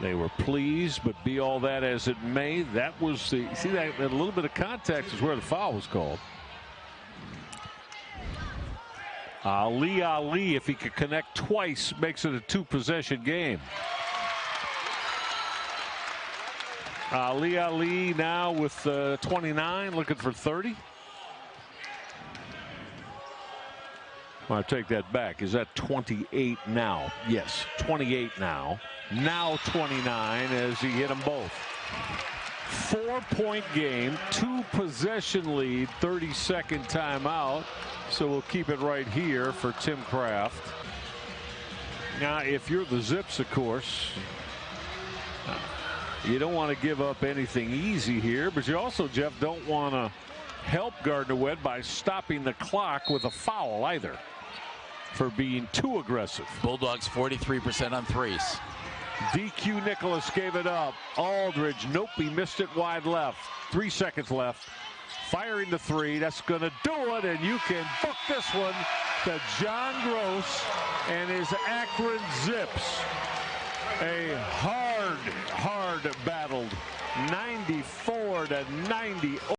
they were pleased, but be all that as it may, that was the, see that a little bit of contact is where the foul was called. Ali, if he could connect twice, makes it a 2-possession game. Ali now with 29, looking for 30. Well, I take that back. Is that 28 now? Yes, 28 now. Now 29 as he hit them both. 4-point game, 2-possession lead, 30-second timeout. So we'll keep it right here for Tim Kraft. Now, if you're the Zips, of course, you don't want to give up anything easy here, but you also, Jeff, don't want to help Gardner Webb by stopping the clock with a foul either for being too aggressive. Bulldogs 43% on threes. DQ Nicholas gave it up. Aldridge, nope, he missed it wide left. 3 seconds left. Firing the 3, that's going to do it, and you can book this one to John Gross and his Akron Zips. A hard battled 94-90.